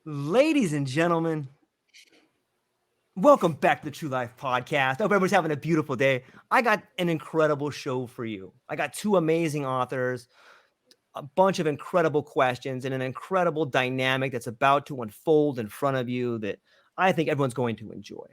Ladies and gentlemen, welcome back to the True Life Podcast. I hope everyone's having a beautiful day. I got an incredible show for you. I got two amazing authors, a bunch of incredible questions, and an incredible dynamic that's about to unfold in front of you that I think everyone's going to enjoy.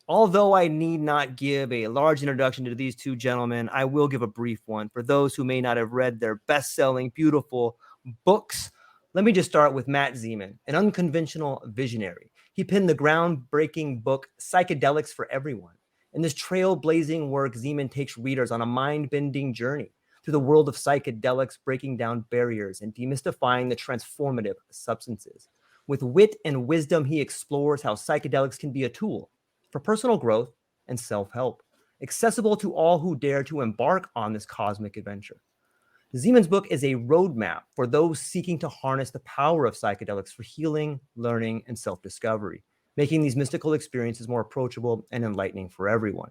Although I need not give a large introduction to these two gentlemen, I will give a brief one for those who may not have read their best-selling, beautiful books. Let me just start with Matt Zemon, an unconventional visionary. He penned the groundbreaking book Psychedelics for Everyone. In this trailblazing work, Zemon takes readers on a mind-bending journey through the world of psychedelics, breaking down barriers and demystifying the transformative substances. With wit and wisdom, he explores how psychedelics can be a tool for personal growth and self-help, accessible to all who dare to embark on this cosmic adventure. Zemon's book is a roadmap for those seeking to harness the power of psychedelics for healing, learning, and self-discovery, making these mystical experiences more approachable and enlightening for everyone.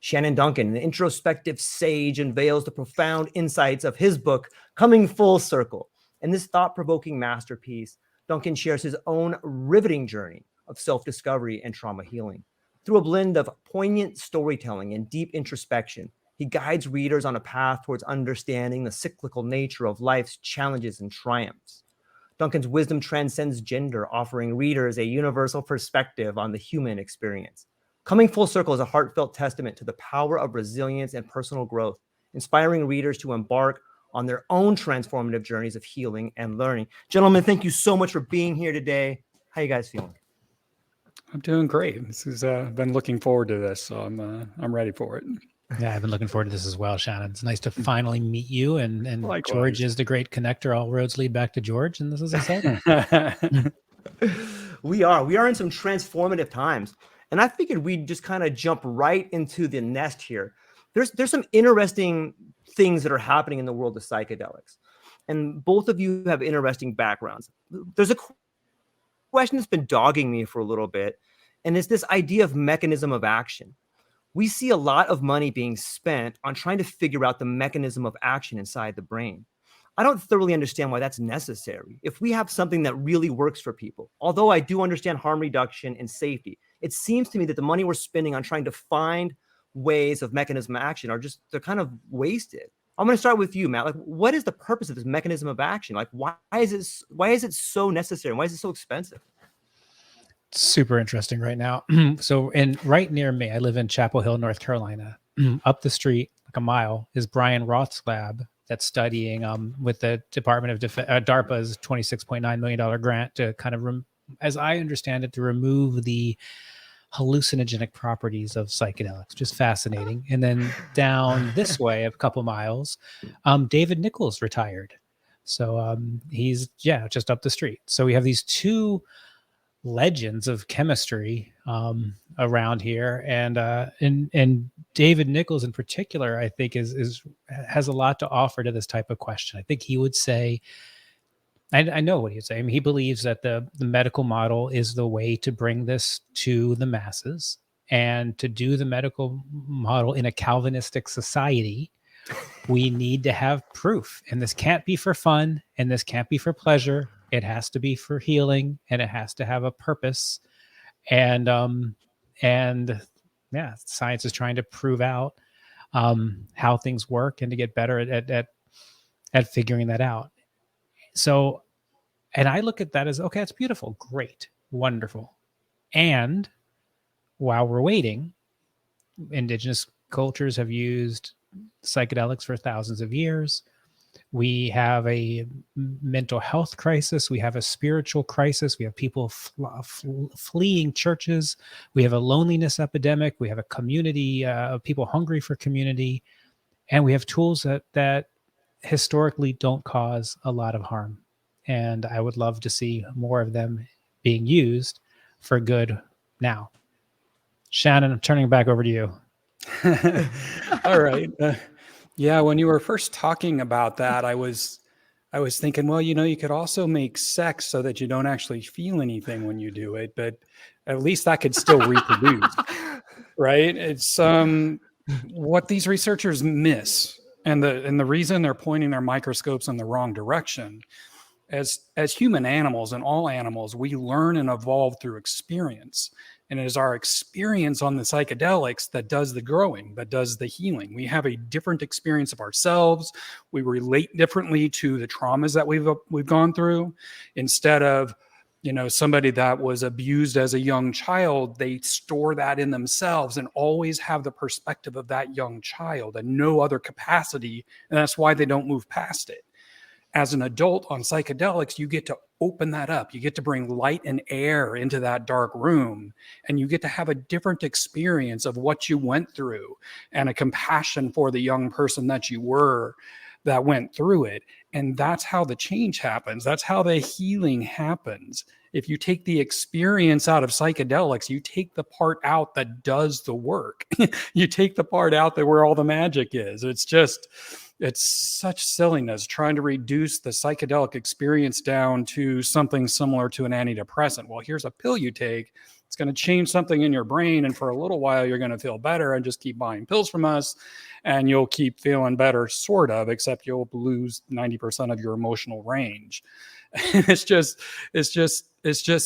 Shannon Duncan, an introspective sage, unveils the profound insights of his book, Coming Full Circle. In this thought-provoking masterpiece, Duncan shares his own riveting journey of self-discovery and trauma healing. Through a blend of poignant storytelling and deep introspection, he guides readers on a path towards understanding the cyclical nature of life's challenges and triumphs. Duncan's wisdom transcends gender, offering readers a universal perspective on the human experience. Coming Full Circle is a heartfelt testament to the power of resilience and personal growth, inspiring readers to embark on their own transformative journeys of healing and learning. Gentlemen, thank you so much for being here today. How you guys feeling? I'm doing great. This is been looking forward to this, so I'm ready for it. Yeah, I've been looking forward to this as well, Shannon. It's nice to finally meet you, and Likewise. George is the great connector. All roads lead back to George, and this is exciting. We are in some transformative times, and I figured we'd just kind of jump right into the nest here. There's some interesting things that are happening in the world of psychedelics, and both of you have interesting backgrounds. There's a question that's been dogging me for a little bit, and it's this idea of mechanism of action. We see a lot of money being spent on trying to figure out the mechanism of action inside the brain. I don't thoroughly understand why that's necessary. If we have something that really works for people, although I do understand harm reduction and safety, it seems to me that the money we're spending on trying to find ways of mechanism of action they're kind of wasted. I'm going to start with you, Matt. Like, what is the purpose of this mechanism of action? Like, why is it so necessary? Why is it so expensive? Super interesting right now. Right near me, I live in Chapel Hill, North Carolina. Up the street, like a mile, is Brian Roth's lab that's studying with the Department of Defense, DARPA's $26.9 million grant to kind of, as I understand it, to remove the hallucinogenic properties of psychedelics. Just fascinating. And then down this way, a couple miles, David Nichols retired. So he's just up the street. So we have these two legends of chemistry around here, and David Nichols in particular, I think has a lot to offer to this type of question. I think he would say, I know what he'd say. I mean, he believes that the medical model is the way to bring this to the masses, and to do the medical model in a Calvinistic society, we need to have proof, and this can't be for fun, and this can't be for pleasure. It has to be for healing, and it has to have a purpose. And science is trying to prove out how things work and to get better at figuring that out. So, and I look at that as, okay, it's beautiful, great, wonderful. And while we're waiting, indigenous cultures have used psychedelics for thousands of years. We have a mental health crisis. We have a spiritual crisis. We have people fleeing churches. We have a loneliness epidemic. We have a community of people hungry for community. And we have tools that historically don't cause a lot of harm. And I would love to see more of them being used for good now. Shannon, I'm turning it back over to you. All right. Yeah, when you were first talking about that, I was thinking, well, you could also make sex so that you don't actually feel anything when you do it, but at least that could still reproduce, right? It's what these researchers miss, and the reason they're pointing their microscopes in the wrong direction as human animals and all animals, we learn and evolve through experience. And it is our experience on the psychedelics that does the growing, that does the healing. We have a different experience of ourselves. We relate differently to the traumas that we've gone through. Instead of, somebody that was abused as a young child, they store that in themselves and always have the perspective of that young child and no other capacity. And that's why they don't move past it. As an adult on psychedelics, you get to open that up. You get to bring light and air into that dark room, and you get to have a different experience of what you went through and a compassion for the young person that you were that went through it. And that's how the change happens. That's how the healing happens. If you take the experience out of psychedelics, you take the part out that does the work. You take the part out that where all the magic is. It's such silliness trying to reduce the psychedelic experience down to something similar to an antidepressant. Well, here's a pill you take. It's going to change something in your brain. And for a little while, you're going to feel better, and just keep buying pills from us. And you'll keep feeling better, sort of, except you'll lose 90% of your emotional range. It's just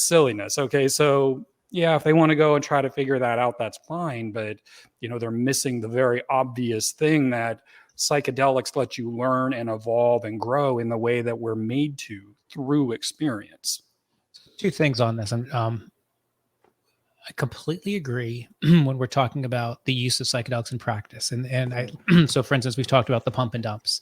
silliness. Okay. So yeah, if they want to go and try to figure that out, that's fine. But, they're missing the very obvious thing that psychedelics let you learn and evolve and grow in the way that we're made to through experience. Two things on this. And I completely agree when we're talking about the use of psychedelics in practice. So for instance, we've talked about the pump and dumps,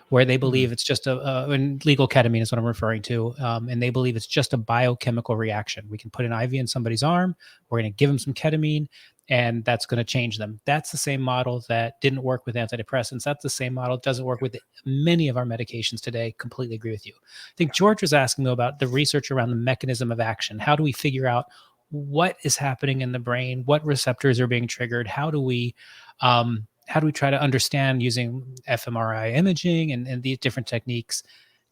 where they believe it's just and legal ketamine is what I'm referring to. And they believe it's just a biochemical reaction. We can put an IV in somebody's arm, we're going to give them some ketamine, and that's going to change them. That's the same model that didn't work with antidepressants. That's the same model. It doesn't work with many of our medications today. Completely agree with you. I think George was asking, though, about the research around the mechanism of action. How do we figure out what is happening in the brain? What receptors are being triggered? How do we try to understand, using fMRI imaging and these different techniques,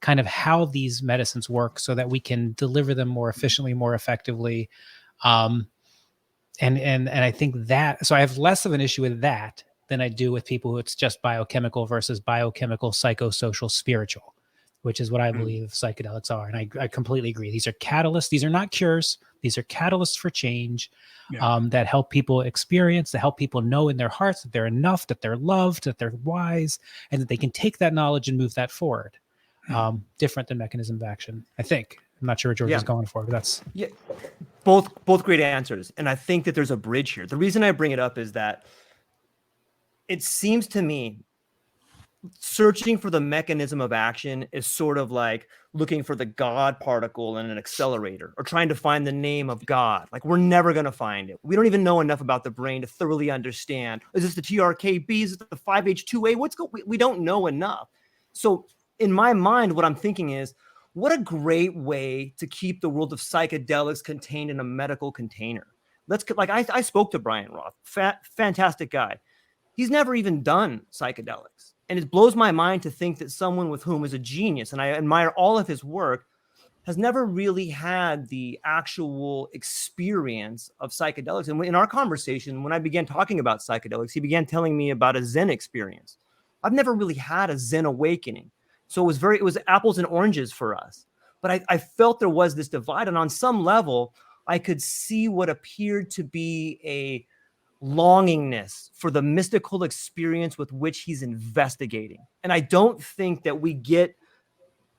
kind of how these medicines work so that we can deliver them more efficiently, more effectively? And I think that, so I have less of an issue with that than I do with people who it's just biochemical versus biochemical, psychosocial, spiritual, which is what I believe psychedelics are. And I completely agree. These are catalysts. These are not cures. These are catalysts for change, that help people experience, that help people know in their hearts that they're enough, that they're loved, that they're wise, and that they can take that knowledge and move that forward. Different than mechanism of action, I think. I'm not sure what George is going for, but that's... Yeah, both great answers. And I think that there's a bridge here. The reason I bring it up is that it seems to me searching for the mechanism of action is sort of like looking for the God particle in an accelerator, or trying to find the name of God. Like, we're never going to find it. We don't even know enough about the brain to thoroughly understand. Is this the TRKB? Is it the 5H2A? We don't know enough. So in my mind, what I'm thinking is, what a great way to keep the world of psychedelics contained in a medical container. I spoke to Brian Roth, fantastic guy. He's never even done psychedelics. And it blows my mind to think that someone with whom is a genius, and I admire all of his work, has never really had the actual experience of psychedelics. And in our conversation, when I began talking about psychedelics, he began telling me about a Zen experience. I've never really had a Zen awakening. So it was apples and oranges for us. But I felt there was this divide. And on some level, I could see what appeared to be a longingness for the mystical experience with which he's investigating. And I don't think that we get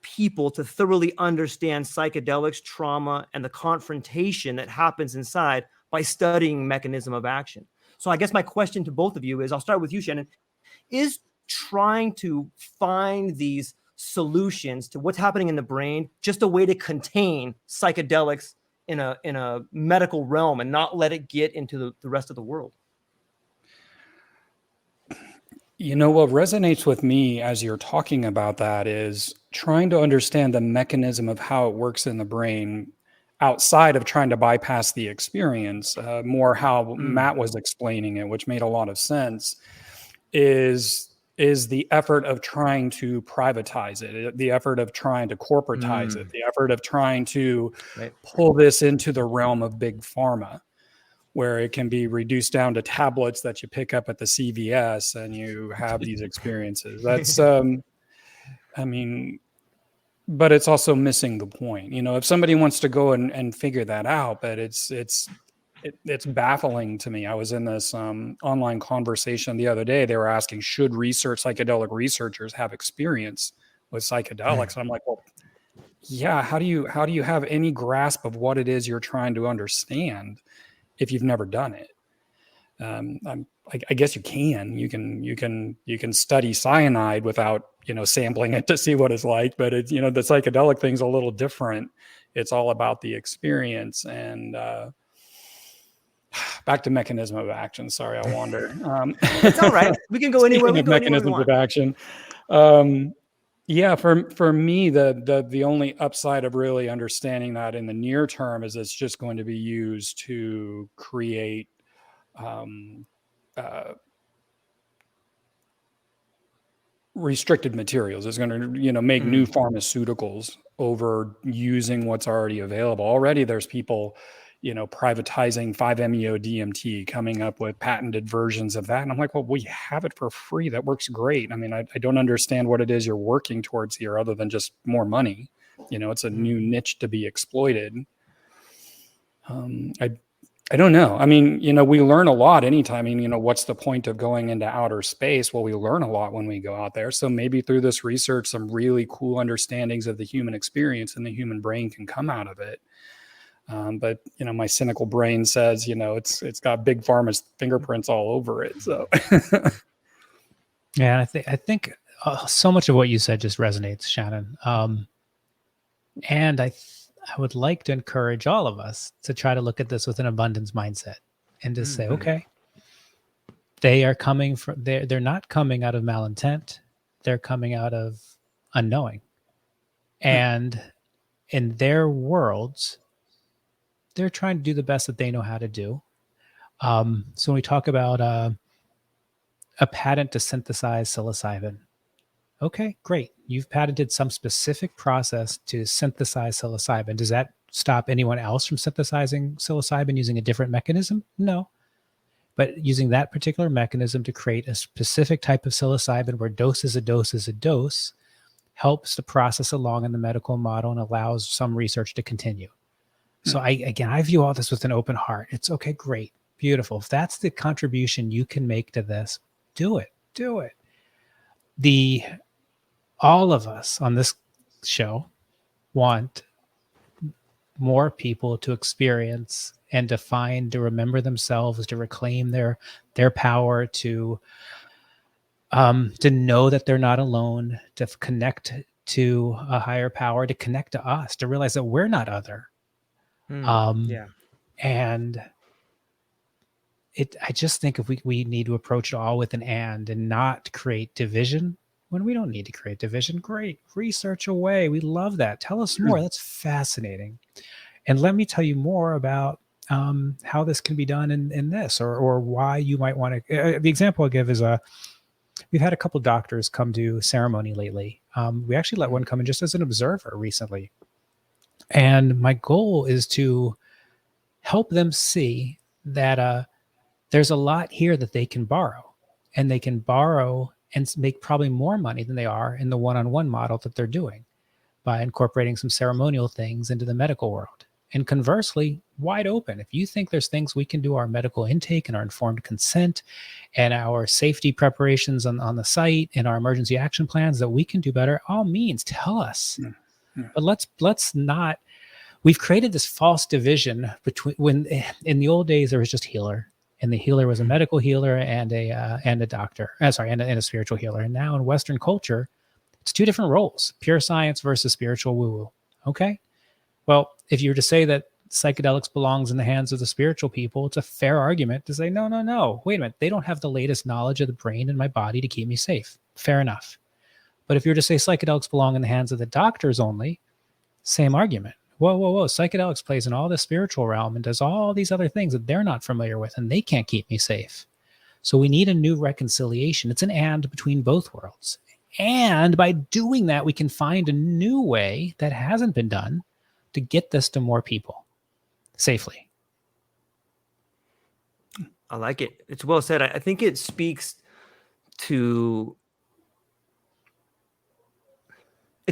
people to thoroughly understand psychedelics, trauma, and the confrontation that happens inside by studying mechanism of action. So I guess my question to both of you is, I'll start with you, Shannon, is trying to find these solutions to what's happening in the brain just a way to contain psychedelics in a medical realm and not let it get into the rest of the world? What resonates with me as you're talking about that is trying to understand the mechanism of how it works in the brain outside of trying to bypass the experience, more how Matt was explaining it, which made a lot of sense, is the effort of trying to privatize it, the effort of trying to corporatize it, the effort of trying to pull this into the realm of big pharma, where it can be reduced down to tablets that you pick up at the CVS and you have these experiences. That's, but it's also missing the point. If somebody wants to go and figure that out, but it's baffling to me. I was in this online conversation the other day. They were asking, should psychedelic researchers have experience with psychedelics? And I'm like, well, yeah. How do you have any grasp of what it is you're trying to understand if you've never done it? I guess you can study cyanide without sampling it to see what it's like, but it's the psychedelic thing's a little different. It's all about the experience. And back to mechanism of action. Sorry, I wander. It's all right. We can go anywhere. We can go anywhere we Mechanisms want. of action. Yeah, for me, the only upside of really understanding that in the near term is it's just going to be used to create restricted materials. It's going to make new pharmaceuticals over using what's already available. Already there's people privatizing 5-MeO DMT, coming up with patented versions of that, and I'm like, well, we have it for free. That works great. I mean, I don't understand what it is you're working towards here other than just more money. It's a new niche to be exploited. I don't know. I mean, we learn a lot anytime. I mean, what's the point of going into outer space? Well, we learn a lot when we go out there. So maybe through this research, some really cool understandings of the human experience and the human brain can come out of it. But my cynical brain says, it's got big pharma's fingerprints all over it. So, yeah, I think so much of what you said just resonates, Shannon. And I would like to encourage all of us to try to look at this with an abundance mindset and to say, okay, they are coming from, they're not coming out of malintent. They're coming out of unknowing. And in their worlds, they're trying to do the best that they know how to do. So when we talk about a patent to synthesize psilocybin, okay, great. You've patented some specific process to synthesize psilocybin. Does that stop anyone else from synthesizing psilocybin using a different mechanism? No. But using that particular mechanism to create a specific type of psilocybin where dose is a dose is a dose helps the process along in the medical model and allows some research to continue. So I view all this with an open heart. It's okay, great, beautiful. If that's the contribution you can make to this, do it. All of us on this show want more people to experience and to remember themselves, to reclaim their power, to know that they're not alone, to connect to a higher power, to connect to us, to realize that we're not other. And I just think if we need to approach it all with an and not create division when we don't need to create division. Great, research away. We love that. Tell us more. That's fascinating. And let me tell you more about how this can be done in this, or why you might want to. The example I give is we've had a couple doctors come to ceremony lately. We actually let one come in just as an observer recently. And my goal is to help them see that there's a lot here that they can borrow, and they can borrow and make probably more money than they are in the one-on-one model that they're doing by incorporating some ceremonial things into the medical world. And conversely, wide open. If you think there's things we can do, our medical intake and our informed consent and our safety preparations on the site and our emergency action plans that we can do better, all means, tell us. But let's not. We've created this false division between when in the old days there was just healer, and the healer was a medical healer and a doctor. And a spiritual healer. And now in Western culture, it's two different roles: pure science versus spiritual woo-woo. Okay, well, if you were to say that psychedelics belongs in the hands of the spiritual people, it's a fair argument to say no. Wait a minute, they don't have the latest knowledge of the brain and my body to keep me safe. Fair enough. But if you were to say psychedelics belong in the hands of the doctors only, same argument. Whoa. Psychedelics plays in all the spiritual realm and does all these other things that they're not familiar with, and they can't keep me safe. So we need a new reconciliation. It's an and between both worlds. And by doing that, we can find a new way that hasn't been done to get this to more people safely. I like it. It's well said. I think it speaks to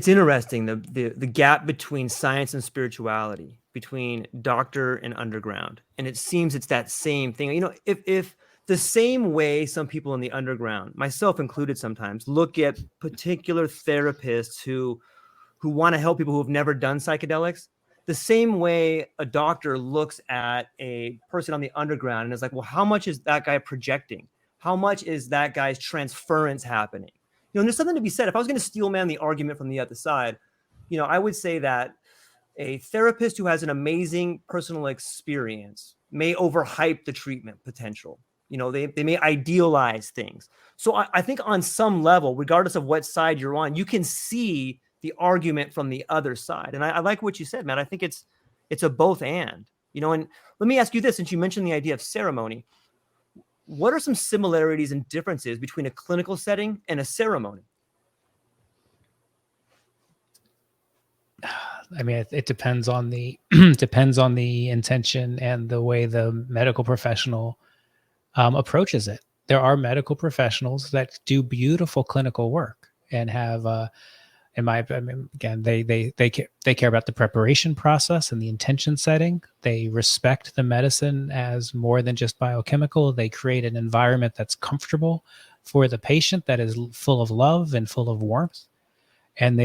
It's interesting, the gap between science and spirituality, between doctor and underground. And it seems it's that same thing. You know, if the same way some people in the underground, myself included sometimes, look at particular therapists who want to help people who have never done psychedelics, the same way a doctor looks at a person on the underground and is like, well, how much is that guy projecting? How much is that guy's transference happening? You know, and there's something to be said. If I was going to steel man the argument from the other side, you know, I would say that a therapist who has an amazing personal experience may overhype the treatment potential. You know, they may idealize things. So I think on some level, regardless of what side you're on, you can see the argument from the other side. And I like what you said, man. I think it's a both and, you know. And let me ask you this, since you mentioned the idea of ceremony, what are some similarities and differences between a clinical setting and a ceremony? I mean, it depends on the depends on the intention and the way the medical professional approaches it. There are medical professionals that do beautiful clinical work and have, I mean, again, they care about the preparation process and the intention setting. They respect the medicine as more than just biochemical. They create an environment that's comfortable for the patient, that is full of love and full of warmth. And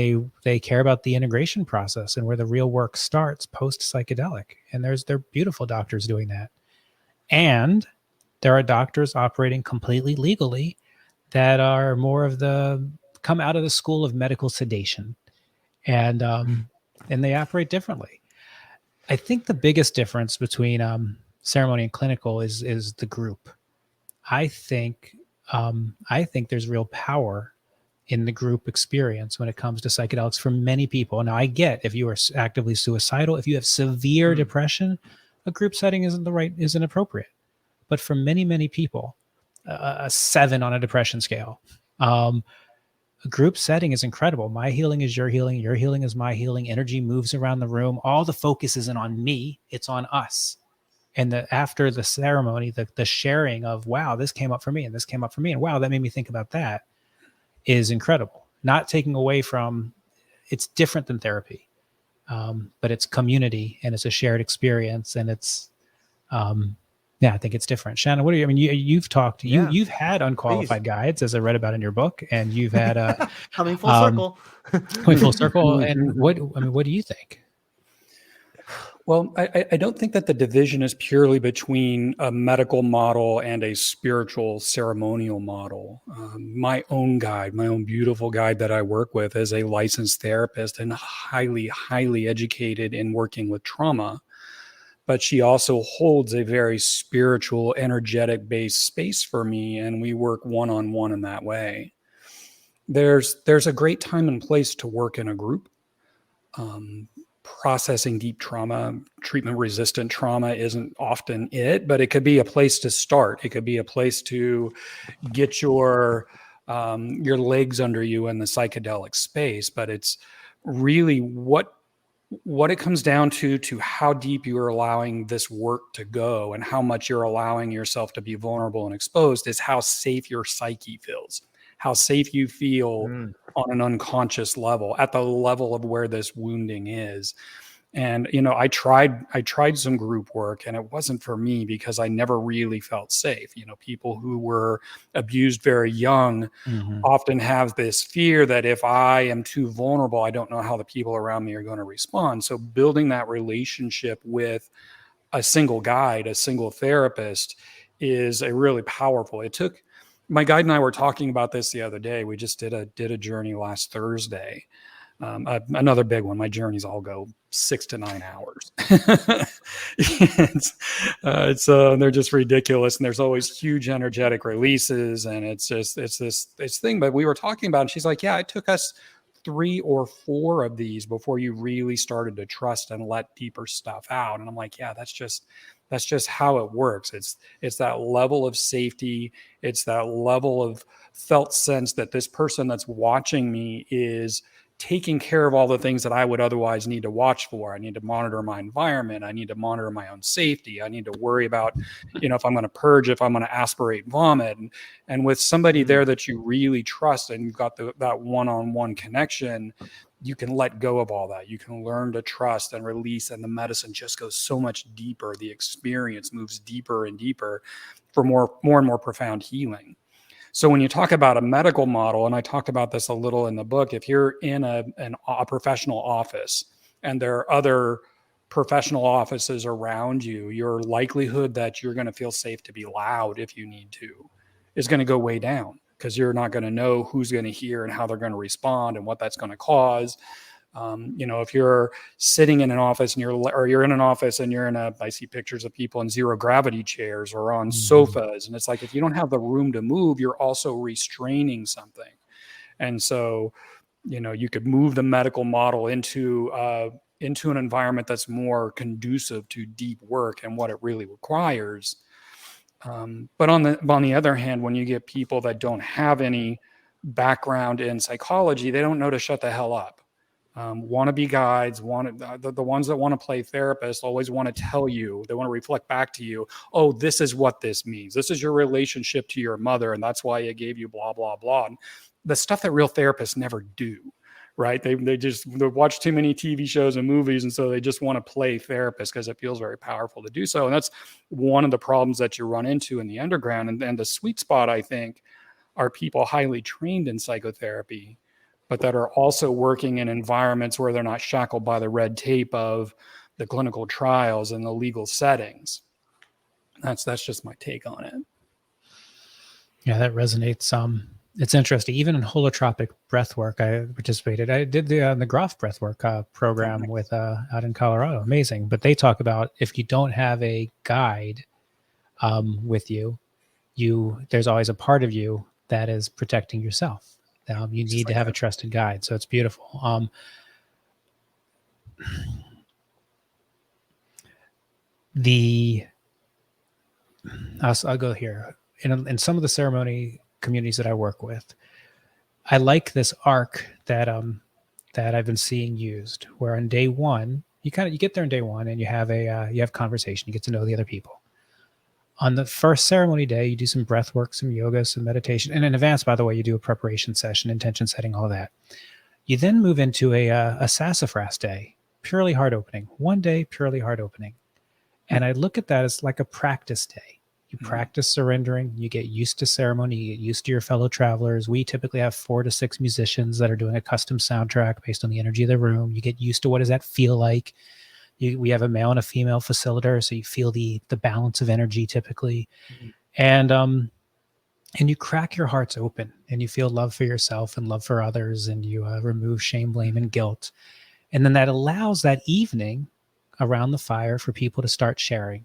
they care about the integration process and where the real work starts post psychedelic. And they're beautiful doctors doing that. And there are doctors operating completely legally that are more of come out of the school of medical sedation, and they operate differently. I think the biggest difference between ceremony and clinical is the group. I think there's real power in the group experience when it comes to psychedelics for many people. Now, I get if you are actively suicidal, if you have severe depression, a group setting isn't appropriate. But for many, many people, a 7 on a depression scale, a group setting is incredible. My healing is your healing is my healing. Energy moves around the room. All the focus isn't on me, it's on us. And after the ceremony, the sharing of, wow, this came up for me and this came up for me, and wow, that made me think about that, is incredible. Not taking away from, it's different than therapy, but it's community and it's a shared experience, and it's, I think it's different. Shannon, what are you? I mean, you've talked. You've had unqualified guides, as I read about in your book, and you've had coming full circle. Coming full circle. And what do you think? Well, I don't think that the division is purely between a medical model and a spiritual ceremonial model. My own beautiful guide that I work with, is a licensed therapist and highly, highly educated in working with trauma. But she also holds a very spiritual, energetic based space for me, and we work one-on-one in that way. There's a great time and place to work in a group. Processing deep trauma, treatment-resistant trauma isn't often it, but it could be a place to start. It could be a place to get your legs under you in the psychedelic space. But it's really what it comes down to how deep you are allowing this work to go and how much you're allowing yourself to be vulnerable and exposed, is how safe your psyche feels, how safe you feel on an unconscious level, at the level of where this wounding is. And, you know, I tried some group work, and it wasn't for me because I never really felt safe. You know, people who were abused very young often have this fear that if I am too vulnerable, I don't know how the people around me are going to respond. So building that relationship with a single guide, a single therapist, is a really powerful. My guide and I were talking about this the other day. We just did a journey last Thursday. Another big one. My journeys all go 6 to 9 hours. They're just ridiculous, and there's always huge energetic releases, and it's this thing. But we were talking about it, and she's like, "Yeah, it took us 3 or 4 of these before you really started to trust and let deeper stuff out." And I'm like, "Yeah, that's just how it works. It's that level of safety. It's that level of felt sense that this person that's watching me is taking care of all the things that I would otherwise need to watch for. I need to monitor my environment. I need to monitor my own safety. I need to worry about, if I'm going to purge, if I'm going to aspirate vomit. And with somebody there that you really trust, and you've got that one-on-one connection, you can let go of all that. You can learn to trust and release, and the medicine just goes so much deeper. The experience moves deeper and deeper for more and more profound healing. So when you talk about a medical model, and I talked about this a little in the book, if you're in a professional office and there are other professional offices around you, your likelihood that you're going to feel safe to be loud if you need to is going to go way down, because you're not going to know who's going to hear and how they're going to respond and what that's going to cause. If you're sitting in an office and you're in an office and I see pictures of people in zero gravity chairs or on sofas. And it's like, if you don't have the room to move, you're also restraining something. And so, you could move the medical model into an environment that's more conducive to deep work and what it really requires. But on the other hand, when you get people that don't have any background in psychology, they don't know to shut the hell up. Wannabe guides, the ones that want to play therapist always want to tell you, they want to reflect back to you, oh, this is what this means. This is your relationship to your mother, and that's why it gave you blah, blah, blah. And the stuff that real therapists never do, right? They watch too many TV shows and movies, and so they just want to play therapist because it feels very powerful to do so. And that's one of the problems that you run into in the underground. And the sweet spot, I think, are people highly trained in psychotherapy, but that are also working in environments where they're not shackled by the red tape of the clinical trials and the legal settings. That's just my take on it. Yeah, that resonates. It's interesting. Even in holotropic breathwork, I participated. I did the Groff breathwork program with out in Colorado. Amazing. But they talk about, if you don't have a guide with you, there's always a part of you that is protecting yourself. You need to have a trusted guide. So it's beautiful. I'll go here. In some of the ceremony communities that I work with, I like this arc that I've been seeing used, where on day one, you get there on day one and you have conversation, you get to know the other people. On the first ceremony day, you do some breath work, some yoga, some meditation. And in advance, by the way, you do a preparation session, intention setting, all that. You then move into a sassafras day, purely heart opening. One day, purely heart opening. And I look at that as like a practice day. You practice surrendering. You get used to ceremony. You get used to your fellow travelers. We typically have 4 to 6 musicians that are doing a custom soundtrack based on the energy of the room. You get used to what does that feel like. We have a male and a female facilitator, so you feel the balance of energy typically. And you crack your hearts open, and you feel love for yourself and love for others, and you remove shame, blame, and guilt. And then that allows that evening around the fire for people to start sharing,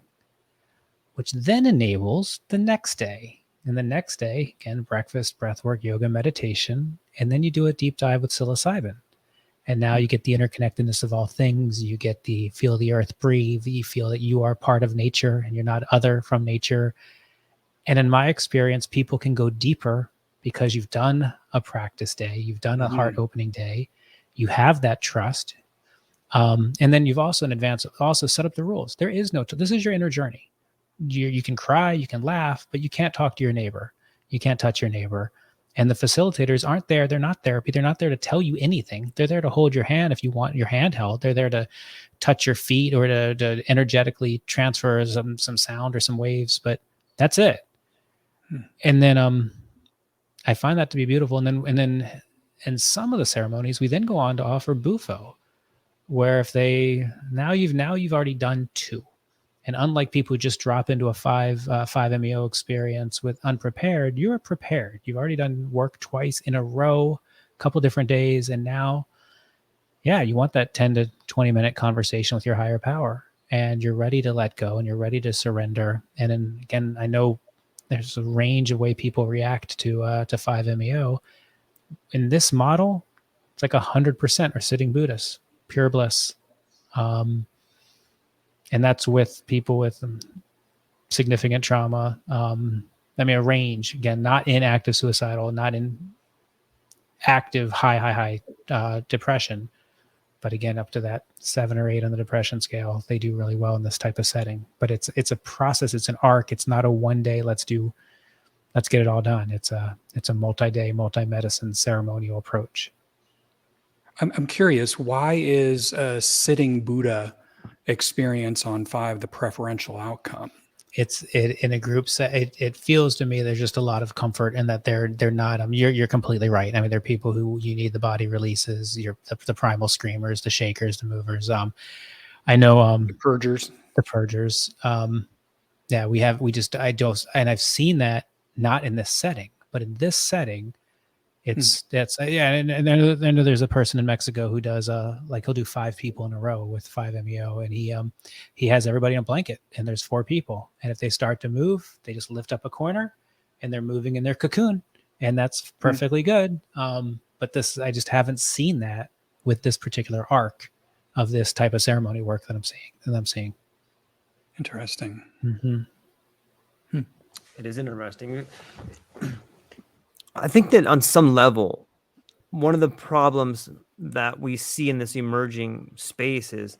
which then enables the next day. And the next day, again, breakfast, breathwork, yoga, meditation, and then you do a deep dive with psilocybin. And now you get the interconnectedness of all things. You get feel the earth breathe. You feel that you are part of nature and you're not other from nature. And in my experience, people can go deeper because you've done a practice day. You've done a heart opening day. You have that trust. And then you've also in advance also set up the rules. There is this is your inner journey. You can cry, you can laugh, but you can't talk to your neighbor. You can't touch your neighbor. And the facilitators aren't there. They're not therapy. They're not there to tell you anything. They're there to hold your hand if you want your hand held. They're there to touch your feet or to energetically transfer some sound or some waves, but that's it. And then I find that to be beautiful. And then in some of the ceremonies, we then go on to offer bufo, where if now you've already done 2. And unlike people who just drop into a 5 MEO experience with unprepared, you're prepared. You've already done work twice in a row, a couple different days. And now, you want that 10 to 20 minute conversation with your higher power, and you're ready to let go and you're ready to surrender. And then again, I know there's a range of way people react to 5 MEO. In this model, it's like 100% are sitting Buddhists, pure bliss. And that's with people with significant trauma. A range, again, not in active suicidal, not in active high depression, but again, up to that 7 or 8 on the depression scale, they do really well in this type of setting. But it's a process, it's an arc. It's not a one day, let's get it all done. It's a multi-day, multi-medicine ceremonial approach. I'm curious, why is a sitting Buddha experience on 5 the preferential outcome? It's in a group set. It feels to me there's just a lot of comfort in that they're not. You're completely right. I mean, there are people who you need the body releases, the primal screamers, the shakers, the movers. I know The purgers. the purgers. Yeah, I don't, and I've seen that not in this setting, but in this setting, that's yeah. And I know there's a person in Mexico who does like he'll do 5 people in a row with 5-MeO, and he has everybody in a blanket, and there's 4 people, and if they start to move, they just lift up a corner, and they're moving in their cocoon, and that's perfectly good. But I just haven't seen that with this particular arc of this type of ceremony work that I'm seeing. Interesting. It is interesting. I think that on some level, one of the problems that we see in this emerging space is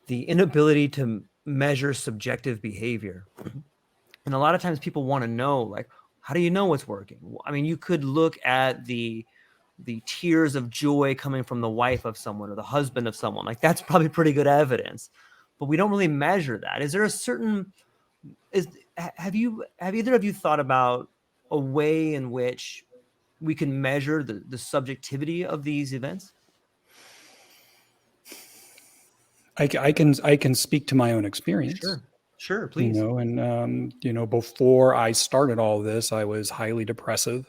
the inability to measure subjective behavior. And a lot of times people want to know, like, how do you know what's working? I mean, you could look at the tears of joy coming from the wife of someone or the husband of someone. Like, that's probably pretty good evidence, but we don't really measure that. Is there a certain, have either of you thought about a way in which we can measure the subjectivity of these events? I can speak to my own experience. Sure, please. And before I started all this, I was highly depressive,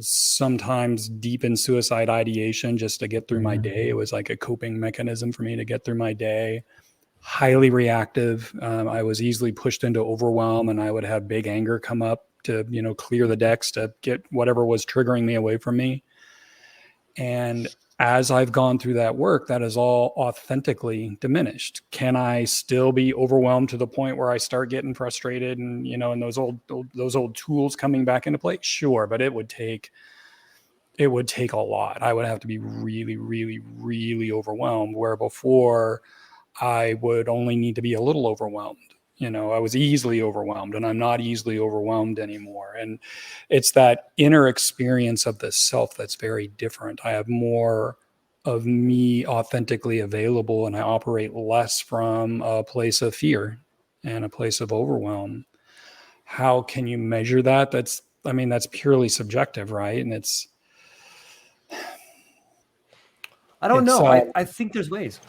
sometimes deep in suicide ideation just to get through my day. It was like a coping mechanism for me to get through my day. Highly reactive. I was easily pushed into overwhelm, and I would have big anger come up to, clear the decks to get whatever was triggering me away from me. And as I've gone through that work, that is all authentically diminished. Can I still be overwhelmed to the point where I start getting frustrated and, and those old tools coming back into play? Sure. But it would take a lot. I would have to be really, really, really overwhelmed, where before I would only need to be a little overwhelmed. I was easily overwhelmed, and I'm not easily overwhelmed anymore. And it's that inner experience of the self that's very different. I have more of me authentically available, and I operate less from a place of fear and a place of overwhelm. How can you measure that? That's purely subjective, right? And I don't know. I think there's ways.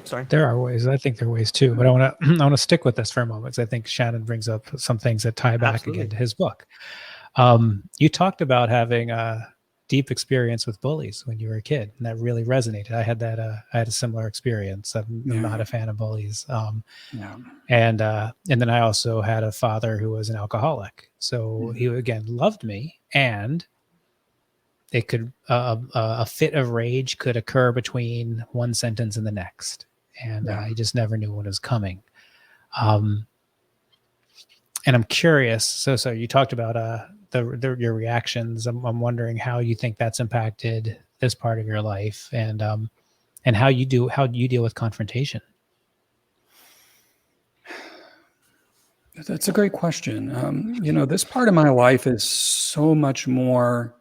Sorry. There are ways. I think there are ways too. But I want to stick with this for a moment, because I think Shannon brings up some things that tie back again to his book. You talked about having a deep experience with bullies when you were a kid, and that really resonated. I had that. I had a similar experience. I'm not a fan of bullies. And then I also had a father who was an alcoholic. So he again loved me, and it could a fit of rage could occur between one sentence and the next, and I just never knew when it was coming. And I'm curious. So you talked about your reactions. I'm wondering how you think that's impacted this part of your life, and how you deal with confrontation. That's a great question. This part of my life is so much more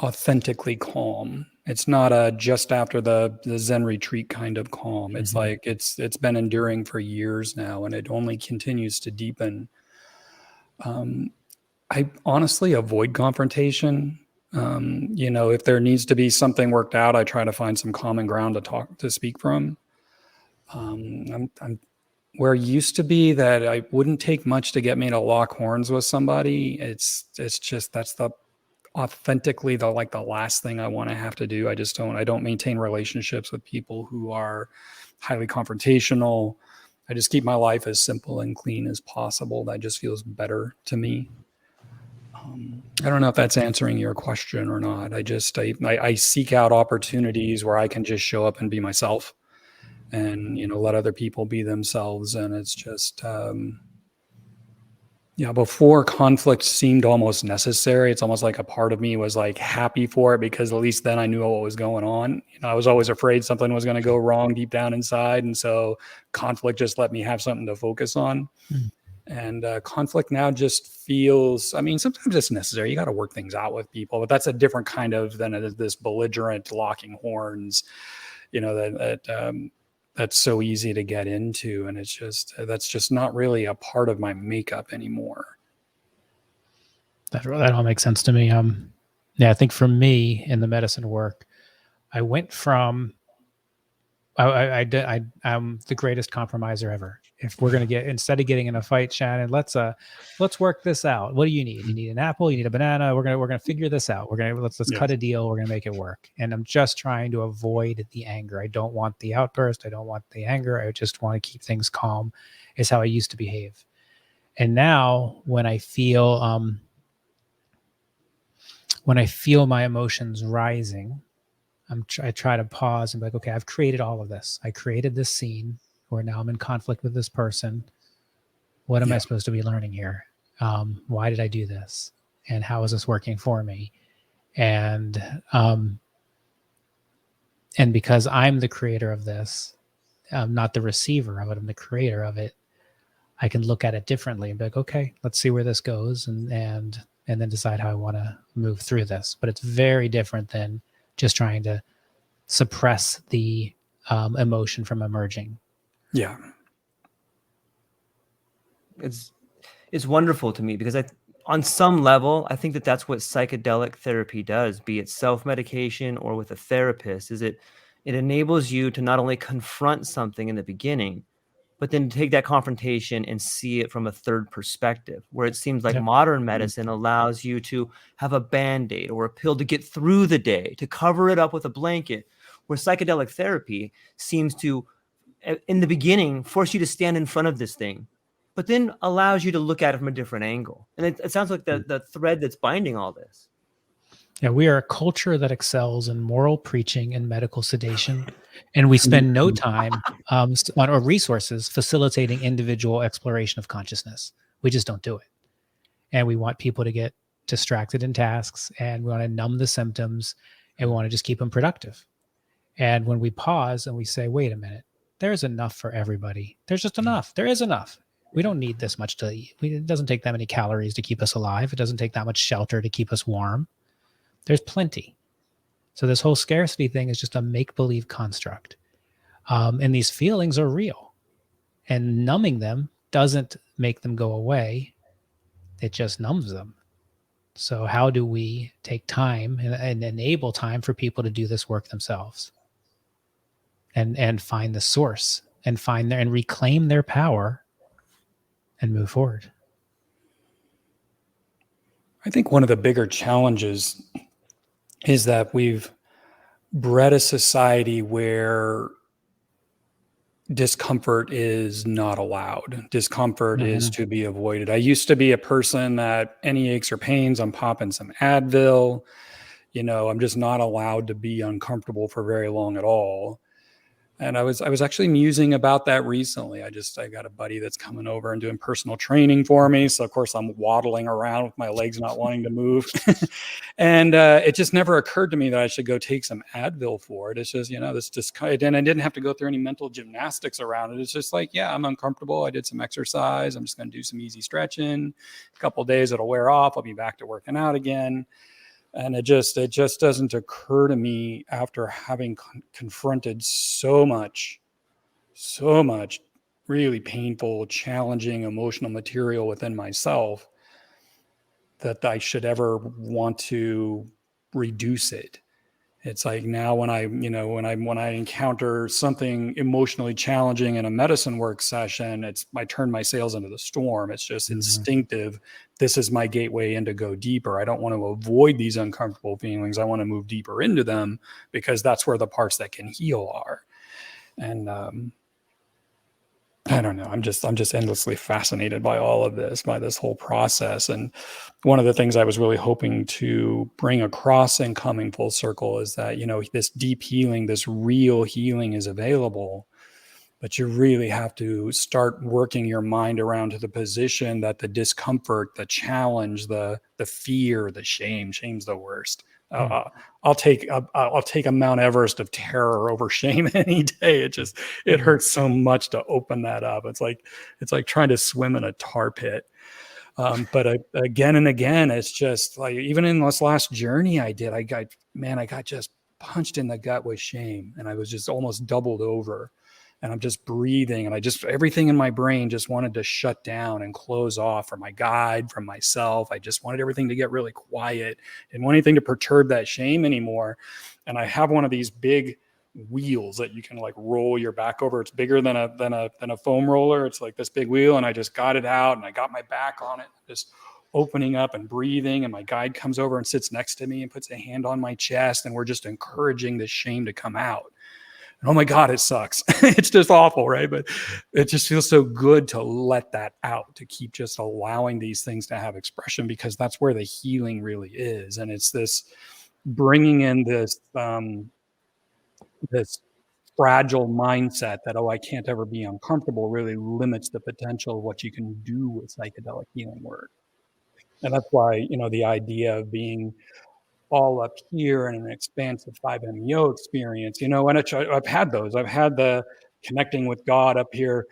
authentically calm. It's not a just after the Zen retreat kind of calm. It's like it's been enduring for years now, and it only continues to deepen. I honestly avoid confrontation. If there needs to be something worked out, I try to find some common ground to speak from. I'm where it used to be that I wouldn't take much to get me to lock horns with somebody. It's just that's the authentically the last thing I want to have to do. I don't maintain relationships with people who are highly confrontational. I just keep my life as simple and clean as possible. That just feels better to me. I don't know if that's answering your question or not. I seek out opportunities where I can just show up and be myself, and let other people be themselves. And it's just before, conflict seemed almost necessary. It's almost like a part of me was like happy for it, because at least then I knew what was going on. I was always afraid something was going to go wrong deep down inside. And so conflict just let me have something to focus on. And conflict now just feels, I mean, sometimes it's necessary. You got to work things out with people, but that's a different kind of than this belligerent locking horns, that's so easy to get into. And it's just, that's just not really a part of my makeup anymore. That all makes sense to me. Yeah, I think for me in the medicine work, I went from I'm the greatest compromiser ever. If we're gonna instead of getting in a fight, Shannon, let's work this out. What do you need? You need an apple. You need a banana. We're gonna figure this out. Let's cut a deal. We're gonna make it work. And I'm just trying to avoid the anger. I don't want the outburst. I don't want the anger. I just want to keep things calm. Is how I used to behave. And now when I feel my emotions rising, I try to pause and be like, okay, I've created all of this. I created this scene where now I'm in conflict with this person. What am I supposed to be learning here? Why did I do this? And how is this working for me? And because I'm the creator of this, I'm not the receiver of it, I'm the creator of it, I can look at it differently and be like, okay, let's see where this goes and then decide how I want to move through this. But it's very different than just trying to suppress the emotion from emerging. Yeah. It's wonderful to me because on some level, I think that's what psychedelic therapy does, be it self-medication or with a therapist, is it enables you to not only confront something in the beginning, but then take that confrontation and see it from a third perspective, where it seems like modern medicine allows you to have a Band-Aid or a pill to get through the day, to cover it up with a blanket, where psychedelic therapy seems to, in the beginning, force you to stand in front of this thing, but then allows you to look at it from a different angle. And it sounds like the thread that's binding all this. Yeah, we are a culture that excels in moral preaching and medical sedation, and we spend no time or resources facilitating individual exploration of consciousness. We just don't do it. And we want people to get distracted in tasks, and we want to numb the symptoms, and we want to just keep them productive. And when we pause and we say, wait a minute, there's enough for everybody. There's just enough. There is enough. We don't need this much to eat. It doesn't take that many calories to keep us alive. It doesn't take that much shelter to keep us warm. There's plenty. So this whole scarcity thing is just a make-believe construct. And these feelings are real. And numbing them doesn't make them go away. It just numbs them. So how do we take time and enable time for people to do this work themselves? And find the source and reclaim their power and move forward. I think one of the bigger challenges is that we've bred a society where discomfort is not allowed. Discomfort is to be avoided. I used to be a person that any aches or pains, I'm popping some Advil. I'm just not allowed to be uncomfortable for very long at all. And I was actually musing about that recently. I got a buddy that's coming over and doing personal training for me. So of course I'm waddling around with my legs not wanting to move. And it just never occurred to me that I should go take some Advil for it. It's just, this just kind of, and I didn't have to go through any mental gymnastics around it. It's just like, yeah, I'm uncomfortable. I did some exercise. I'm just going to do some easy stretching. A couple of days, it'll wear off. I'll be back to working out again. And it just doesn't occur to me after having confronted so much really painful, challenging, emotional material within myself that I should ever want to reduce it. It's like now when I encounter something emotionally challenging in a medicine work session, I turn my sails into the storm. It's just instinctive. This is my gateway in to go deeper. I don't want to avoid these uncomfortable feelings. I want to move deeper into them because that's where the parts that can heal are. And I don't know. I'm just endlessly fascinated by all of this, by this whole process. And one of the things I was really hoping to bring across in coming full circle is that, this deep healing, this real healing is available, but you really have to start working your mind around to the position that the discomfort, the challenge, the fear, the shame's the worst, I'll take a Mount Everest of terror over shame any day. It hurts so much to open that up. It's like trying to swim in a tar pit. But again and again, it's just like, even in this last journey I did, I got just punched in the gut with shame, and I was just almost doubled over, and I'm just breathing, and everything in my brain just wanted to shut down and close off from my guide, from myself. I just wanted everything to get really quiet. Didn't want anything to perturb that shame anymore. And I have one of these big wheels that you can like roll your back over. It's bigger than a foam roller. It's like this big wheel, and I just got it out, and I got my back on it, just opening up and breathing. And my guide comes over and sits next to me and puts a hand on my chest, and we're just encouraging this shame to come out. And oh my God, it sucks. It's just awful, right? But it just feels so good to let that out, to keep just allowing these things to have expression, because that's where the healing really is. And it's this bringing in this fragile mindset that, oh, I can't ever be uncomfortable, really limits the potential of what you can do with psychedelic healing work. And that's why, the idea of being all up here in an expansive 5-MeO experience, and I've had those. I've had the connecting with God up here,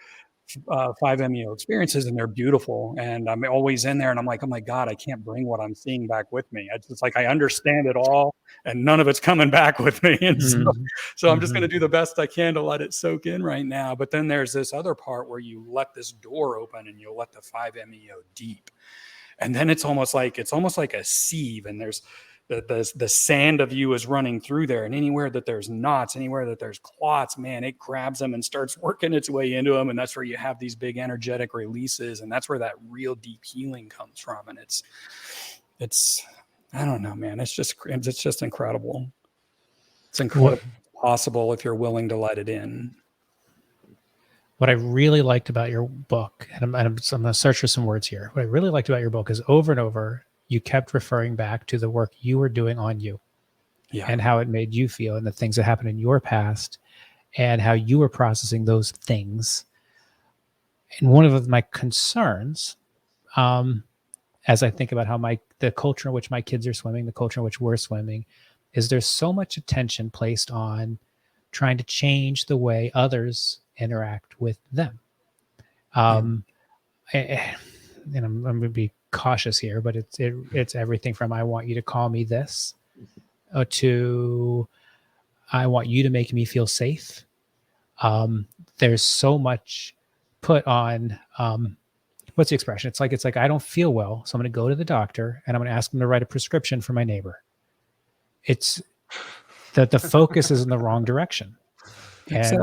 5-MeO experiences, and they're beautiful. And I'm always in there, and I'm like, oh my God, I can't bring what I'm seeing back with me. It's like I understand it all, and none of it's coming back with me. And so I'm just going to do the best I can to let it soak in right now. But then there's this other part where you let this door open, and you let the 5-MeO deep. And then it's almost like a sieve, and there's the sand of you is running through there, and anywhere that there's knots, anywhere that there's clots, man, it grabs them and starts working its way into them. And that's where you have these big energetic releases. And that's where that real deep healing comes from. And it's, I don't know, man, it's just incredible. It's incredible possible if you're willing to let it in. What I really liked about your book, and I'm going to search for some words here. What I really liked about your book is over and over, you kept referring back to the work you were doing on you, and how it made you feel, and the things that happened in your past, and how you were processing those things. And one of my concerns, as I think about how the culture in which my kids are swimming, the culture in which we're swimming, is there's so much attention placed on trying to change the way others interact with them. And I'm going to be cautious here, but it's everything from I want you to call me this to I want you to make me feel safe. There's so much put on what's the expression? It's like I don't feel well, so I'm going to go to the doctor and I'm going to ask him to write a prescription for my neighbor. It's that the focus is in the wrong direction. That's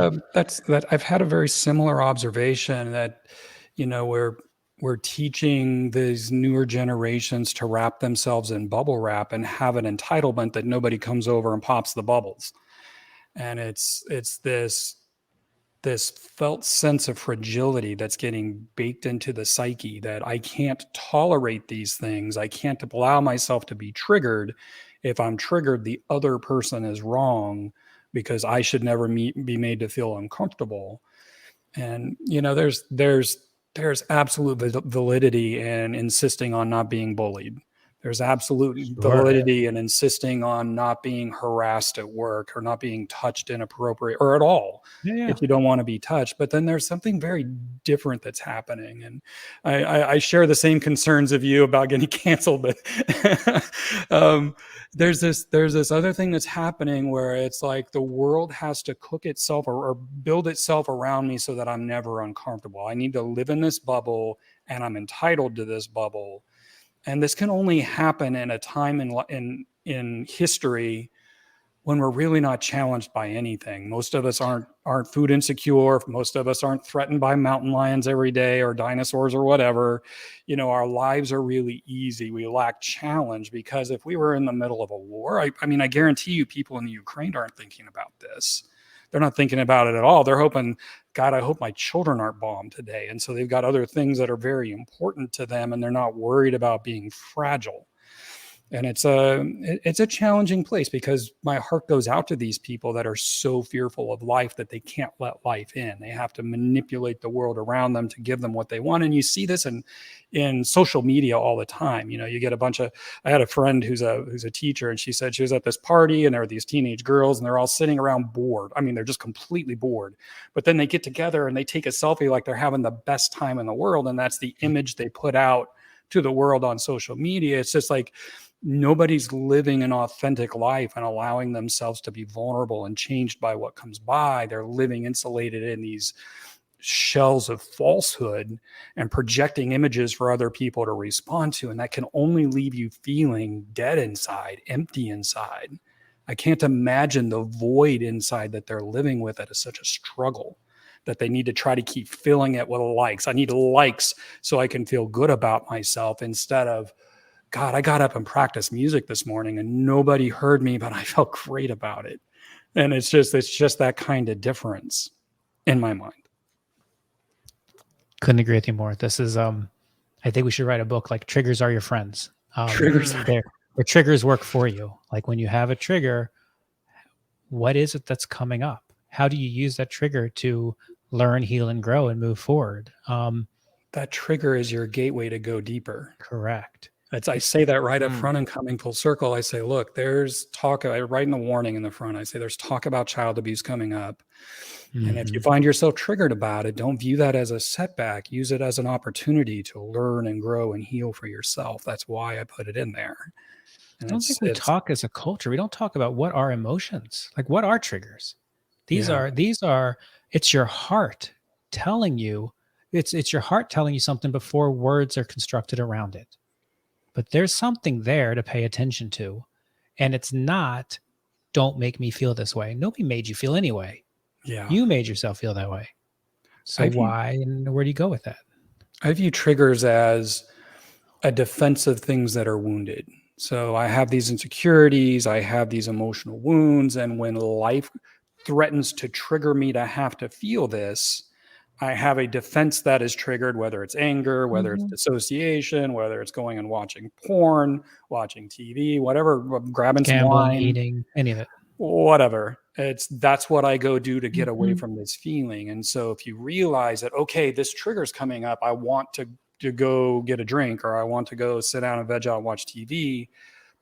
I've had a very similar observation that, we're teaching these newer generations to wrap themselves in bubble wrap and have an entitlement that nobody comes over and pops the bubbles. And it's this felt sense of fragility that's getting baked into the psyche, that I can't tolerate these things. I can't allow myself to be triggered. If I'm triggered, the other person is wrong, because I should never be made to feel uncomfortable. And, there's absolute validity in insisting on not being bullied. There's absolute validity in insisting on not being harassed at work, or not being touched inappropriate, or at all, if you don't want to be touched. But then there's something very different that's happening. And I share the same concerns of you about getting canceled, but there's this other thing that's happening where it's like the world has to cook itself or build itself around me so that I'm never uncomfortable. I need to live in this bubble, and I'm entitled to this bubble. And this can only happen in a time in history when we're really not challenged by anything. Most of us aren't food insecure. Most of us aren't threatened by mountain lions every day, or dinosaurs, or whatever. Our lives are really easy. We lack challenge, because if we were in the middle of a war, I guarantee you people in the Ukraine aren't thinking about this. They're not thinking about it at all. They're hoping, God, I hope my children aren't bombed today. And so they've got other things that are very important to them, and they're not worried about being fragile. And it's a challenging place because my heart goes out to these people that are so fearful of life that they can't let life in. They have to manipulate the world around them to give them what they want. And you see this in social media all the time. You know, you get I had a friend who's a teacher, and she said she was at this party and there were these teenage girls and they're all sitting around bored. I mean, they're just completely bored. But then they get together and they take a selfie like they're having the best time in the world. And that's the image they put out to the world on social media. It's just like, nobody's living an authentic life and allowing themselves to be vulnerable and changed by what comes by. They're living insulated in these shells of falsehood and projecting images for other people to respond to. And that can only leave you feeling dead inside, empty inside. I can't imagine the void inside that they're living with. That is such a struggle that they need to try to keep filling it with likes. I need likes so I can feel good about myself, instead of, God, I got up and practiced music this morning and nobody heard me, but I felt great about it. And it's just that kind of difference in my mind. Couldn't agree with you more. This is, I think we should write a book like Triggers Are Your Friends. Triggers there, where triggers work for you. Like when you have a trigger, what is it that's coming up? How do you use that trigger to learn, heal, and grow and move forward? That trigger is your gateway to go deeper. Correct. I say that right up front and coming full circle. I say, look, there's talk. I write in the warning in the front. I say, there's talk about child abuse coming up. Mm-hmm. And if you find yourself triggered about it, don't view that as a setback. Use it as an opportunity to learn and grow and heal for yourself. That's why I put it in there. And I don't think we talk as a culture. We don't talk about what are emotions, like what are triggers. These are, it's your heart telling you, it's your heart telling you something before words are constructed around it. But there's something there to pay attention to. And it's not, don't make me feel this way. Nobody made you feel anyway. Yeah. You made yourself feel that way. So why and where do you go with that? I view triggers as a defense of things that are wounded. So I have these insecurities, I have these emotional wounds. And when life threatens to trigger me to have to feel this, I have a defense that is triggered, whether it's anger, whether it's dissociation, whether it's going and watching porn, watching TV, whatever, grabbing some wine, eating, any of it, whatever. That's what I go do to get away from this feeling. And so if you realize that, okay, this trigger's coming up, I want to go get a drink, or I want to go sit down and veg out and watch TV,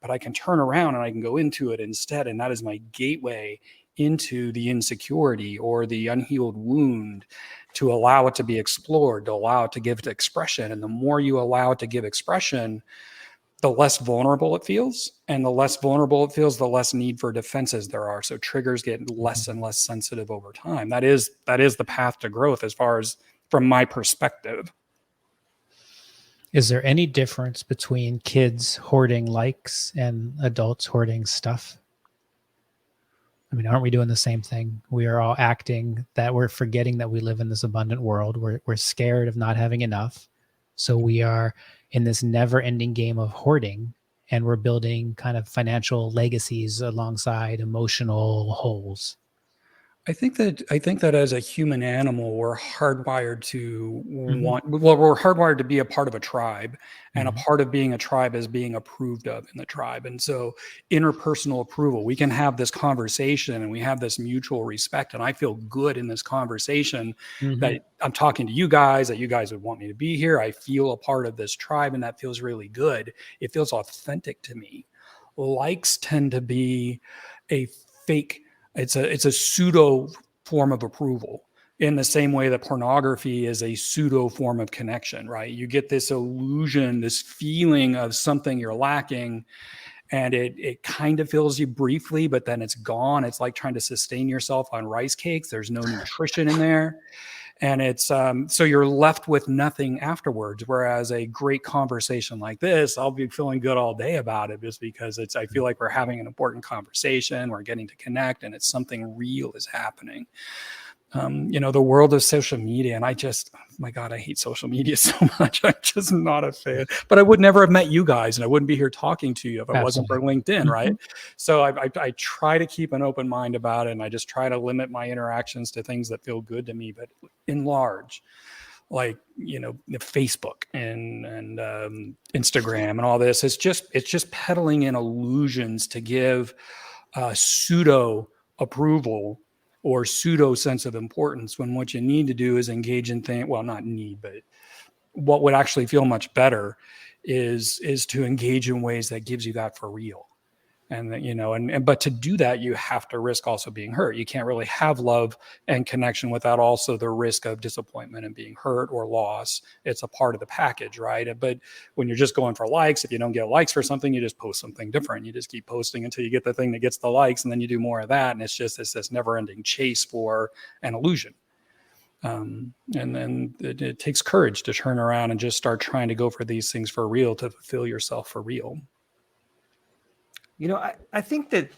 but I can turn around and I can go into it instead. And that is my gateway into the insecurity or the unhealed wound, to allow it to be explored, to allow it to give it expression. And the more you allow it to give expression, the less vulnerable it feels. And the less vulnerable it feels, the less need for defenses there are. So triggers get less and less sensitive over time. That is the path to growth, as far as from my perspective. Is there any difference between kids hoarding likes and adults hoarding stuff? I mean, aren't we doing the same thing? We are all acting that we're forgetting that we live in this abundant world. We're scared of not having enough. So we are in this never-ending game of hoarding, and we're building kind of financial legacies alongside emotional holes. I think that as a human animal, we're hardwired to we're hardwired to be a part of a tribe, and a part of being a tribe is being approved of in the tribe. And so interpersonal approval, we can have this conversation and we have this mutual respect. And I feel good in this conversation that I'm talking to you guys, that you guys would want me to be here. I feel a part of this tribe, and that feels really good. It feels authentic to me. Likes tend to be a fake. It's a pseudo form of approval, in the same way that pornography is a pseudo form of connection, right? You get this illusion, this feeling of something you're lacking, and it kind of fills you briefly, but then it's gone. It's like trying to sustain yourself on rice cakes. There's no nutrition in there. And it's so you're left with nothing afterwards. Whereas a great conversation like this, I'll be feeling good all day about it, just because I feel like we're having an important conversation. We're getting to connect, and it's something real is happening. The world of social media, and my God, I hate social media so much. I'm just not a fan. But I would never have met you guys, and I wouldn't be here talking to you if it wasn't for LinkedIn, right? So I try to keep an open mind about it, and I just try to limit my interactions to things that feel good to me. But in large, like, Facebook and Instagram and all this. It's just peddling in illusions to give pseudo approval or pseudo sense of importance, when what you need to do is engage in things. Well, not need, but what would actually feel much better is to engage in ways that gives you that for real. And but to do that, you have to risk also being hurt. You can't really have love and connection without also the risk of disappointment and being hurt or loss. It's a part of the package, right? But when you're just going for likes, if you don't get likes for something, you just post something different. You just keep posting until you get the thing that gets the likes, and then you do more of that. And it's just this never-ending chase for an illusion. And then it takes courage to turn around and just start trying to go for these things for real, to fulfill yourself for real. I think that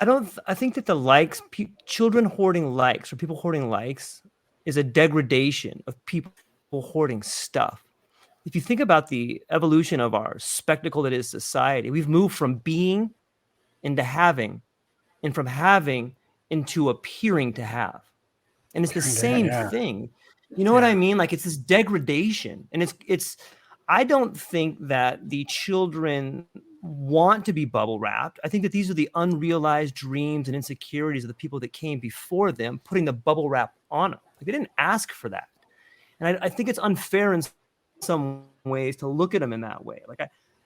I think that the likes, children hoarding likes or people hoarding likes is a degradation of people hoarding stuff. If you think about the evolution of our spectacle that is society, we've moved from being into having, and from having into appearing to have. And it's the same thing. You know what I mean? Like, it's this degradation. And it's I don't think that the children want to be bubble wrapped. I think that these are the unrealized dreams and insecurities of the people that came before them, putting the bubble wrap on them. Like, they didn't ask for that. And I think it's unfair in some ways to look at them in that way. Like,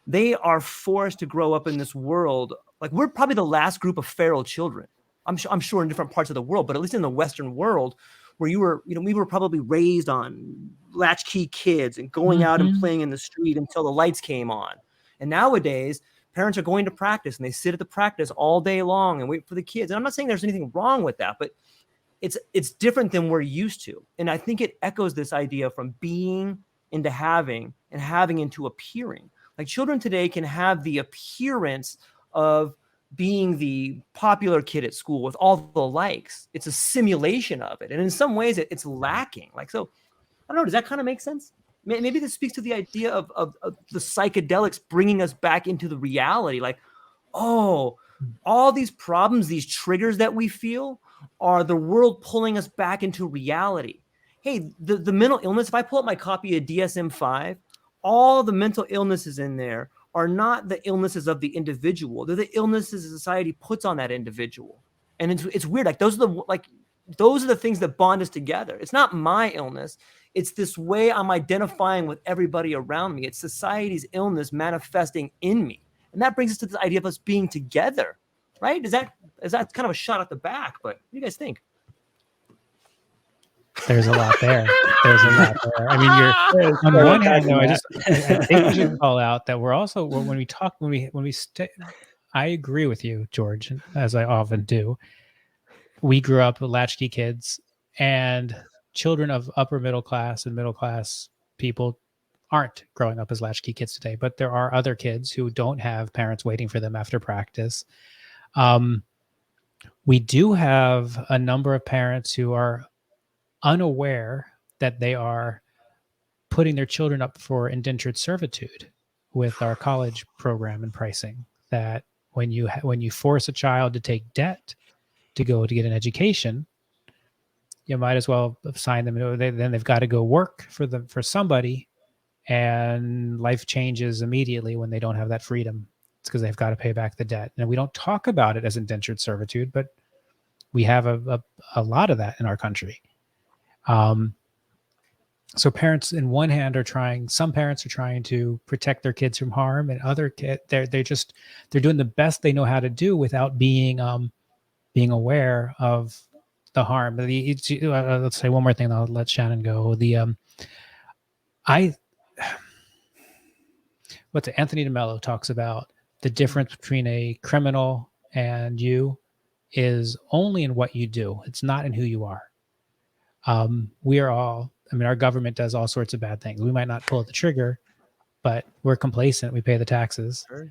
they are forced to grow up in this world. Like, we're probably the last group of feral children. I'm sure in different parts of the world, but at least in the Western world, where we were probably raised on latchkey kids and going out and playing in the street until the lights came on. And nowadays, parents are going to practice and they sit at the practice all day long and wait for the kids. And I'm not saying there's anything wrong with that, but it's different than we're used to. And I think it echoes this idea from being into having and having into appearing. Like, children today can have the appearance of being the popular kid at school with all the likes. It's a simulation of it. And in some ways it's lacking. Like, so I don't know, does that kind of make sense? Maybe this speaks to the idea of the psychedelics bringing us back into the reality. Like, oh, all these problems, these triggers that we feel are the world pulling us back into reality. Hey, the mental illness, if I pull up my copy of DSM-5, all the mental illnesses in there are not the illnesses of the individual. They're the illnesses society puts on that individual. And it's weird. Like, those are the things that bond us together. It's not my illness. It's this way I'm identifying with everybody around me. It's society's illness manifesting in me. And that brings us to this idea of us being together, right? Is that kind of a shot at the back? But what do you guys think? There's a lot there. I mean, you're on the one hand, though, I think we should call out that we're also, when we I agree with you, George, as I often do. We grew up with latchkey kids, and children of upper middle class and middle class people aren't growing up as latchkey kids today, but there are other kids who don't have parents waiting for them after practice. We do have a number of parents who are unaware that they are putting their children up for indentured servitude with our college program and pricing. That when you force a child to take debt to go to get an education, you might as well sign them. Then they've got to go work for somebody, and life changes immediately when they don't have that freedom. It's because they've got to pay back the debt. And we don't talk about it as indentured servitude, but we have a lot of that in our country. So parents, in one hand, some parents are trying to protect their kids from harm, and other kids, they're doing the best they know how to do without being aware of the harm. Let's say one more thing, and I'll let Shannon go. Anthony DeMello talks about the difference between a criminal and you is only in what you do. It's not in who you are. Our government does all sorts of bad things. We might not pull the trigger, but we're complacent. We pay the taxes. Sure.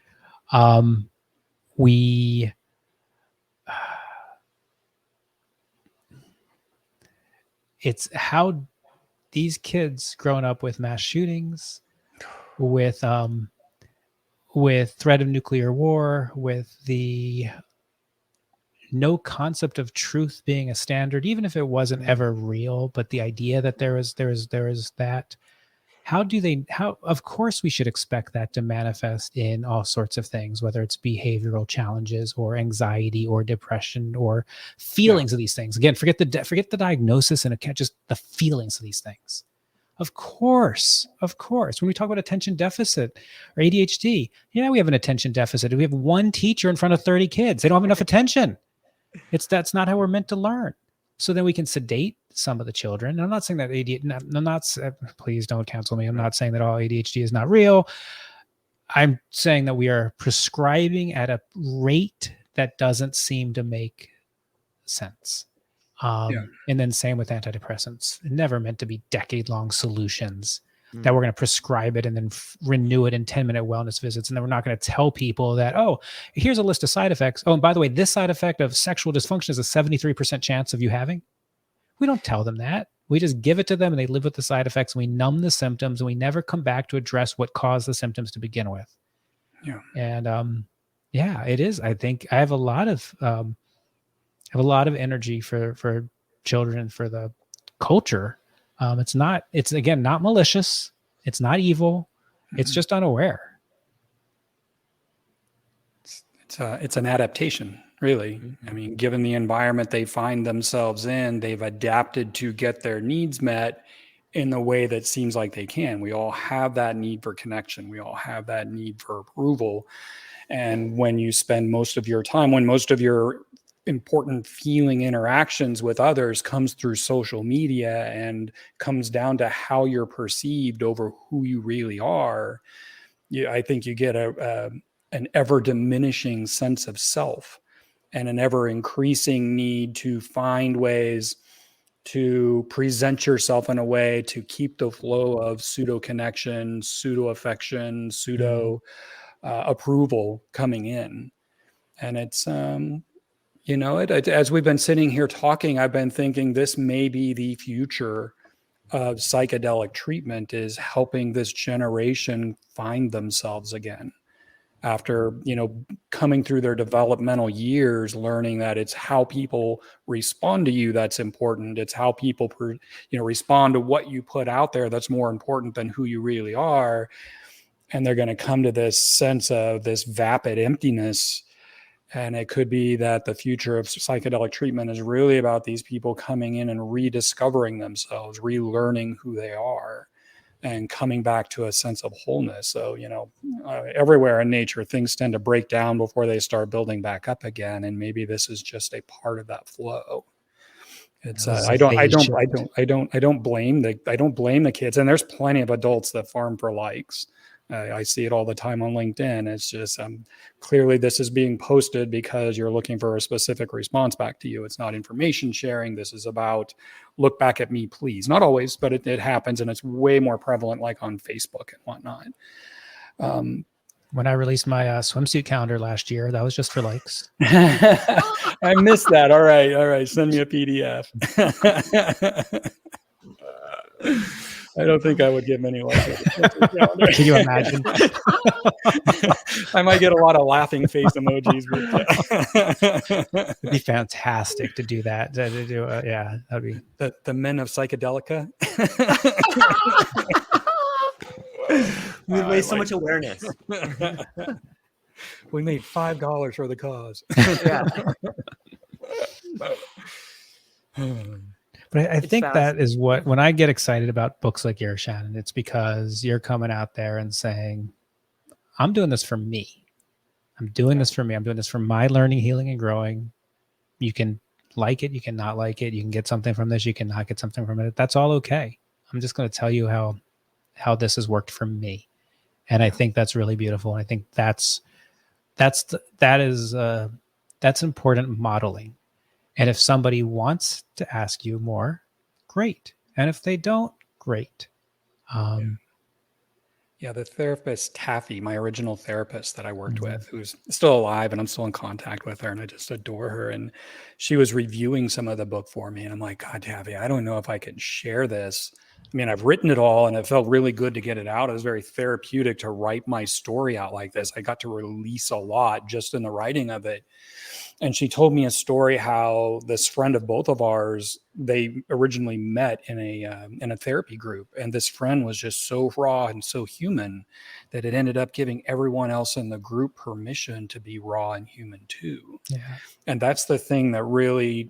It's how these kids growing up with mass shootings, with threat of nuclear war, with the no concept of truth being a standard, even if it wasn't ever real, but the idea that there is that, how of course we should expect that to manifest in all sorts of things, whether it's behavioral challenges or anxiety or depression or feelings of these things. Again, forget the diagnosis and just the feelings of these things. Of course. When we talk about attention deficit or ADHD, yeah, we have an attention deficit. We have one teacher in front of 30 kids. They don't have enough attention. That's not how we're meant to learn. So then we can sedate some of the children. And I'm not saying that ADHD, please don't cancel me. I'm not saying that all ADHD is not real. I'm saying that we are prescribing at a rate that doesn't seem to make sense. And then same with antidepressants. Never meant to be decade-long solutions that we're going to prescribe it and then renew it in 10-minute wellness visits. And then we're not going to tell people that, oh, here's a list of side effects. Oh, and by the way, this side effect of sexual dysfunction is a 73% chance of you having. We don't tell them that. We just give it to them and they live with the side effects. And we numb the symptoms and we never come back to address what caused the symptoms to begin with. Yeah. And it is. I think I have a lot of energy for children, for the culture. It's again, not malicious. It's not evil. It's just unaware. It's an adaptation, really. I mean, given the environment they find themselves in, they've adapted to get their needs met in the way that seems like they can. We all have that need for connection. We all have that need for approval. And when you spend most of your time, when most of your important feeling interactions with others comes through social media and comes down to how you're perceived over who you really are, I think you get an ever diminishing sense of self and an ever increasing need to find ways to present yourself in a way to keep the flow of pseudo connection, pseudo affection, pseudo approval coming in. And it's, as we've been sitting here talking, I've been thinking this may be the future of psychedelic treatment, is helping this generation find themselves again after, coming through their developmental years, learning that it's how people respond to you that's important. It's how people, respond to what you put out there that's more important than who you really are. And they're going to come to this sense of this vapid emptiness. And it could be that the future of psychedelic treatment is really about these people coming in and rediscovering themselves, relearning who they are, and coming back to a sense of wholeness. So, everywhere in nature, things tend to break down before they start building back up again. And maybe this is just a part of that flow. It's I don't blame the kids. And there's plenty of adults that farm for likes. I see it all the time on LinkedIn. It's just clearly this is being posted because you're looking for a specific response back to you. It's not information sharing. This is about look back at me, please. Not always, but it happens, and it's way more prevalent like on Facebook and whatnot. When I released my swimsuit calendar last year, that was just for likes. I missed that. All right. Send me a PDF. I don't think I would give many likes. Can you imagine? I might get a lot of laughing face emojis. It'd be fantastic to do that. That'd be the men of Psychedelica. We raise so much awareness. We made $5 for the cause. Yeah. But I think that is what, when I get excited about books like yours, Shannon, it's because you're coming out there and saying, I'm doing this for me. I'm doing this for me. I'm doing this for my learning, healing, and growing. You can like it. You can not like it. You can get something from this. You can not get something from it. That's all okay. I'm just going to tell you how this has worked for me. And I think that's really beautiful. And I think that's important modeling. And if somebody wants to ask you more, great. And if they don't, great. The therapist, Taffy, my original therapist that I worked with, who's still alive, and I'm still in contact with her, and I just adore her. And she was reviewing some of the book for me. And I'm like, God, Taffy, I don't know if I can share this I mean, I've written it all and it felt really good to get it out. It was very therapeutic to write my story out like this. I got to release a lot just in the writing of it. And she told me a story how this friend of both of ours, they originally met in a therapy group, and this friend was just so raw and so human that it ended up giving everyone else in the group permission to be raw and human too. Yeah. And that's the thing that really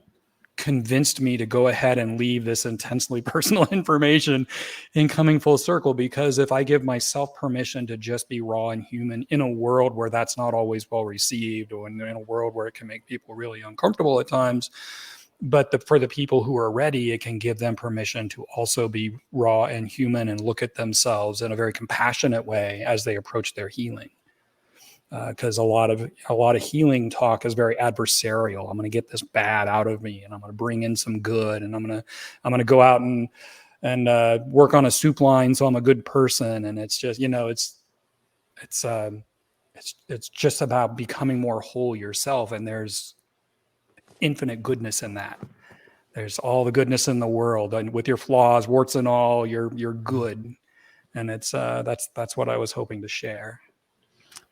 convinced me to go ahead and leave this intensely personal information in coming full circle, because if I give myself permission to just be raw and human in a world where that's not always well received, or in a world where it can make people really uncomfortable at times, but for the people who are ready, it can give them permission to also be raw and human and look at themselves in a very compassionate way as they approach their healing. Because a lot of healing talk is very adversarial. I'm going to get this bad out of me, and I'm going to bring in some good, and I'm going to go out and work on a soup line, so I'm a good person. And it's just, it's just about becoming more whole yourself, and there's infinite goodness in that. There's all the goodness in the world, and with your flaws, warts and all, you're good, and it's that's what I was hoping to share.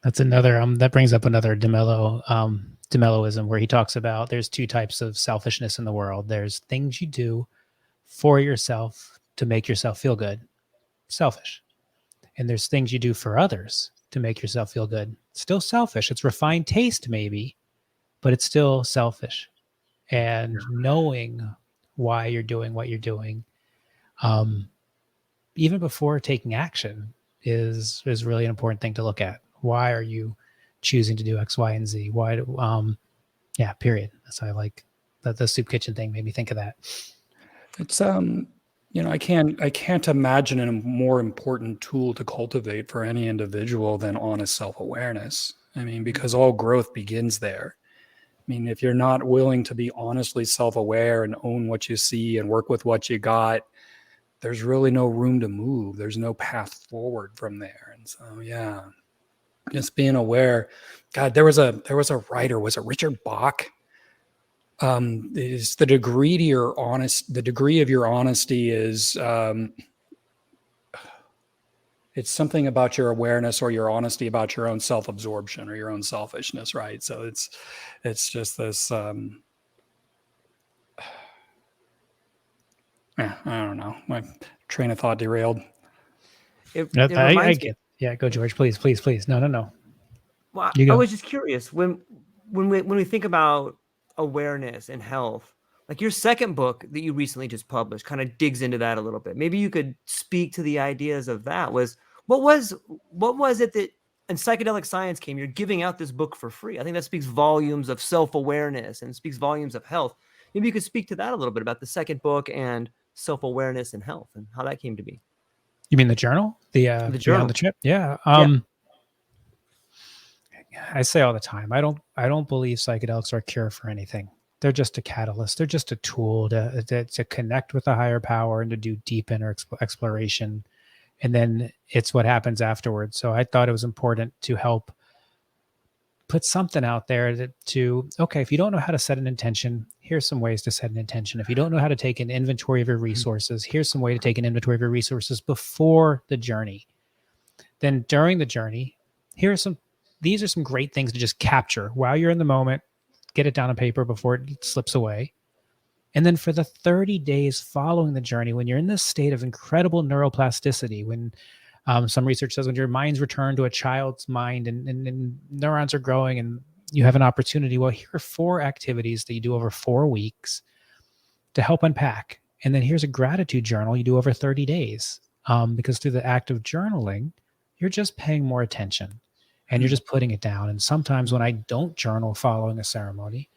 That's another that brings up another DeMelloism, where he talks about there's two types of selfishness in the world. There's things you do for yourself to make yourself feel good, selfish. And there's things you do for others to make yourself feel good, still selfish. It's refined taste maybe, but it's still selfish. And knowing why you're doing what you're doing, even before taking action, is really an important thing to look at. Why are you choosing to do X, Y, and Z? Why? Period. That's why I like that. The soup kitchen thing made me think of that. It's I can't imagine a more important tool to cultivate for any individual than honest self-awareness. I mean, because all growth begins there. I mean, if you're not willing to be honestly self-aware and own what you see and work with what you got, there's really no room to move. There's no path forward from there. And so, yeah, just being aware. God, there was a writer, was it Richard Bach? Is the degree of your honesty is it's something about your awareness or your honesty about your own self-absorption or your own selfishness, right? So it's just this I don't know. My train of thought derailed. I get. Yeah, go George, please. No. Well, I was just curious when we think about awareness and health, like your second book that you recently just published kind of digs into that a little bit. Maybe you could speak to the ideas of that. What was it that, and Psychedelic Science came, you're giving out this book for free. I think that speaks volumes of self-awareness and speaks volumes of health. Maybe you could speak to that a little bit about the second book and self-awareness and health and how that came to be. You mean the journal? The journal on the trip? Yeah. I say all the time, I don't believe psychedelics are a cure for anything. They're just a catalyst. They're just a tool to connect with a higher power and to do deep inner exploration. And then it's what happens afterwards. So I thought it was important to help put something out there okay, if you don't know how to set an intention, here's some ways to set an intention. If you don't know how to take an inventory of your resources, here's some way to take an inventory of your resources before the journey. Then during the journey, these are some great things to just capture while you're in the moment, get it down on paper before it slips away. And then for the 30 days following the journey, when you're in this state of incredible neuroplasticity, when some research says when your mind's returned to a child's mind and neurons are growing and you have an opportunity, well, here are 4 activities that you do over 4 weeks to help unpack. And then here's a gratitude journal you do over 30 days. Because through the act of journaling, you're just paying more attention. And you're just putting it down. And sometimes when I don't journal following a ceremony,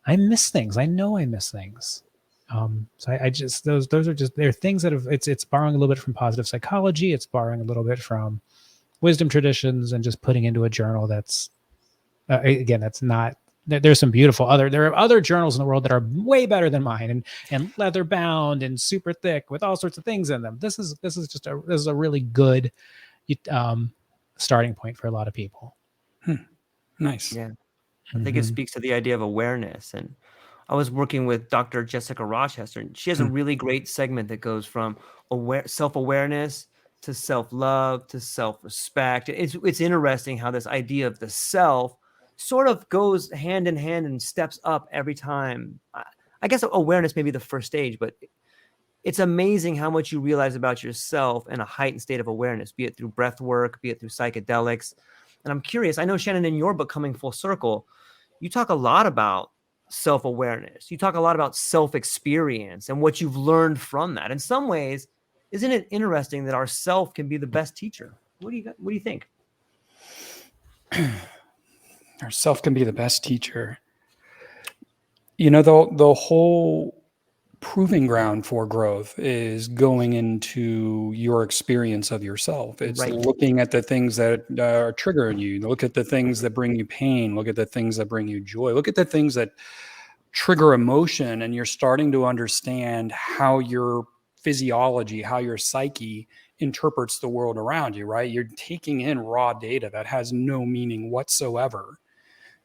I miss things. I know I miss things. So I just, those are just, they're things that it's borrowing a little bit from positive psychology. It's borrowing a little bit from wisdom traditions and just putting into a journal that's, again, that's not, there's some beautiful there are other journals in the world that are way better than mine and leather bound and super thick with all sorts of things in them. This is a really good, starting point for a lot of people. Nice. Yeah. I think it speaks to the idea of awareness. And I was working with Dr. Jessica Rochester, and she has a really great segment that goes from self-awareness to self-love to self-respect. It's interesting how this idea of the self sort of goes hand in hand and steps up every time. I guess awareness may be the first stage, but it's amazing how much you realize about yourself in a heightened state of awareness, be it through breath work, be it through psychedelics. And I'm curious, I know, Shannon, in your book, Coming Full Circle, you talk a lot about self-awareness. You talk a lot about self-experience and what you've learned from that. In some ways, isn't it interesting that our self can be the best teacher? What do you think? Our self can be the best teacher. The whole proving ground for growth is going into your experience of yourself. It's Right. looking at the things that are triggering you. Look at the things that bring you pain. Look at the things that bring you joy. Look at the things that trigger emotion, and you're starting to understand how your physiology, how your psyche interprets the world around you, right? You're taking in raw data that has no meaning whatsoever.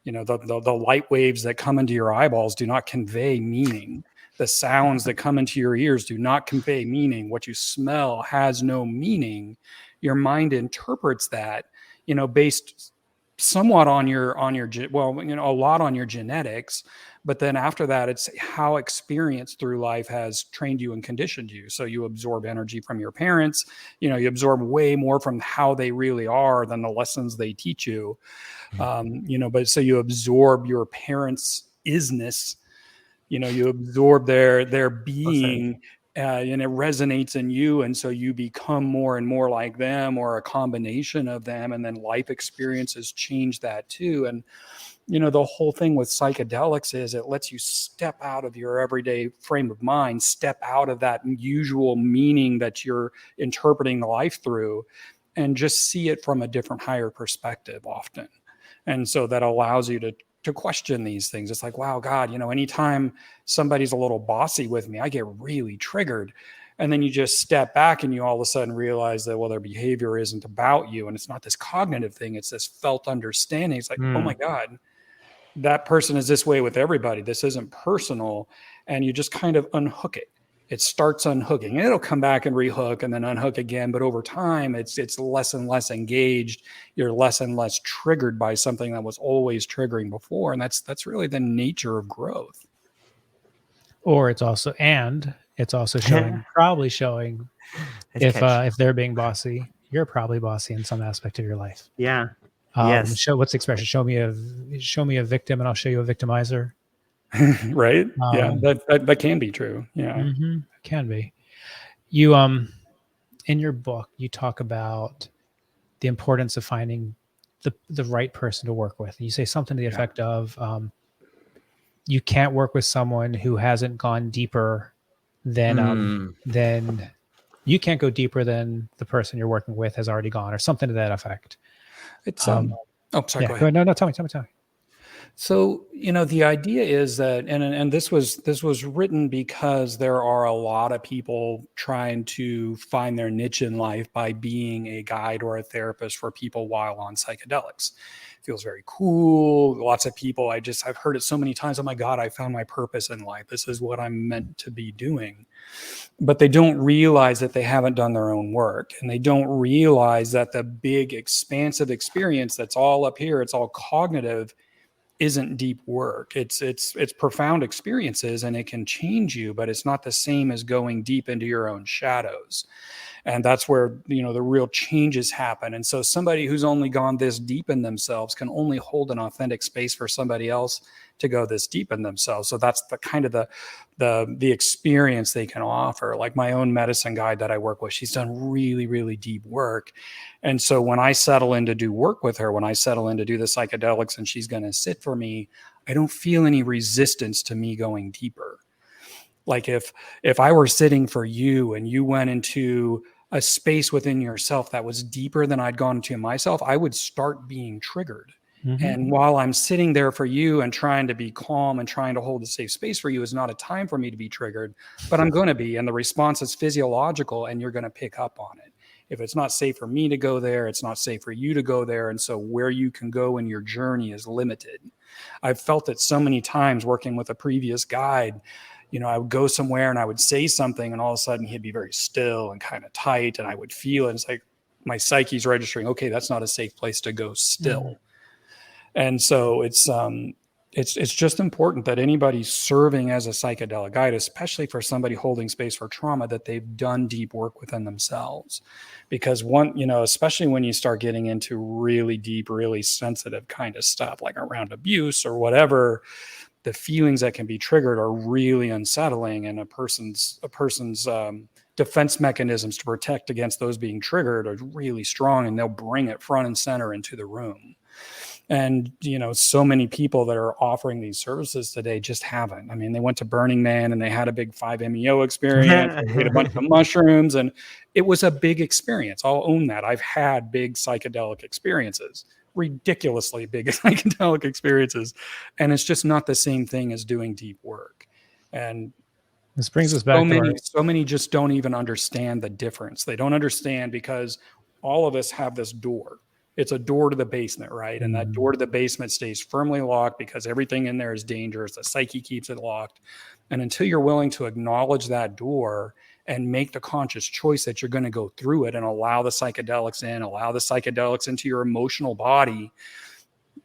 The light waves that come into your eyeballs do not convey meaning. The sounds that come into your ears do not convey meaning. What you smell has no meaning. Your mind interprets that, based somewhat on your a lot on your genetics, but then after that, it's how experience through life has trained you and conditioned you. So you absorb energy from your parents. You absorb way more from how they really are than the lessons they teach you. But so you absorb your parents' isness. You absorb their being, and it resonates in you, and so you become more and more like them, or a combination of them, and then life experiences change that too. And the whole thing with psychedelics is it lets you step out of your everyday frame of mind, step out of that usual meaning that you're interpreting life through, and just see it from a different, higher perspective often. And so that allows you to question these things. It's like, wow, God, anytime somebody's a little bossy with me, I get really triggered. And then you just step back and you all of a sudden realize that, well, their behavior isn't about you. And it's not this cognitive thing. It's this felt understanding. It's like, oh my God, that person is this way with everybody. This isn't personal. And you just kind of unhook it. It starts unhooking. It'll come back and rehook and then unhook again. But over time, it's less and less engaged. You're less and less triggered by something that was always triggering before. And that's really the nature of growth. Or it's also probably showing if they're being bossy, you're probably bossy in some aspect of your life. Yeah. Yes. What's the expression? Show me a victim and I'll show you a victimizer. Right. Yeah. That can be true. Yeah. Mm-hmm, can be. You, in your book, you talk about the importance of finding the right person to work with. You say something to the effect of, you can't work with someone who hasn't gone deeper than you can't go deeper than the person you're working with has already gone, or something to that effect. It's sorry. Go ahead. No, tell me. So, the idea is that, and this was written because there are a lot of people trying to find their niche in life by being a guide or a therapist for people while on psychedelics. It feels very cool. Lots of people, I've heard it so many times. Oh my God, I found my purpose in life. This is what I'm meant to be doing. But they don't realize that they haven't done their own work. And they don't realize that the big expansive experience that's all up here, it's all cognitive, isn't deep work. It's profound experiences, and it can change you, but it's not the same as going deep into your own shadows. And that's where, the real changes happen. And so somebody who's only gone this deep in themselves can only hold an authentic space for somebody else to go this deep in themselves. So that's the kind of the experience they can offer. Like my own medicine guide that I work with, she's done really, really deep work. And so when I settle in to do work with her, when I settle in to do the psychedelics and she's going to sit for me, I don't feel any resistance to me going deeper. Like if I were sitting for you and you went into a space within yourself that was deeper than I'd gone to myself, I would start being triggered. Mm-hmm. And while I'm sitting there for you and trying to be calm and trying to hold a safe space for you is not a time for me to be triggered, but I'm going to be. And the response is physiological, and you're going to pick up on it. If it's not safe for me to go there, it's not safe for you to go there. And so where you can go in your journey is limited. I've felt it so many times working with a previous guide. You know, I would go somewhere and I would say something, and all of a sudden he'd be very still and kind of tight, and I would feel it. It's like my psyche's registering, okay, that's not a safe place to go still. And so it's just important that anybody serving as a psychedelic guide, especially for somebody holding space for trauma, that they've done deep work within themselves. Because especially when you start getting into really deep, really sensitive kind of stuff, like around abuse or whatever, the feelings that can be triggered are really unsettling, and a person's defense mechanisms to protect against those being triggered are really strong, and they'll bring it front and center into the room. And, so many people that are offering these services today just haven't. I mean, they went to Burning Man and they had a big 5-MeO experience, they ate a bunch of mushrooms, and it was a big experience. I'll own that. I've had big psychedelic experiences, ridiculously big psychedelic experiences. And it's just not the same thing as doing deep work. And this brings us back so many just don't even understand the difference. They don't understand because all of us have this door. It's a door to the basement, right? And that door to the basement stays firmly locked because everything in there is dangerous. The psyche keeps it locked. And until you're willing to acknowledge that door and make the conscious choice that you're going to go through it and allow the psychedelics into your emotional body,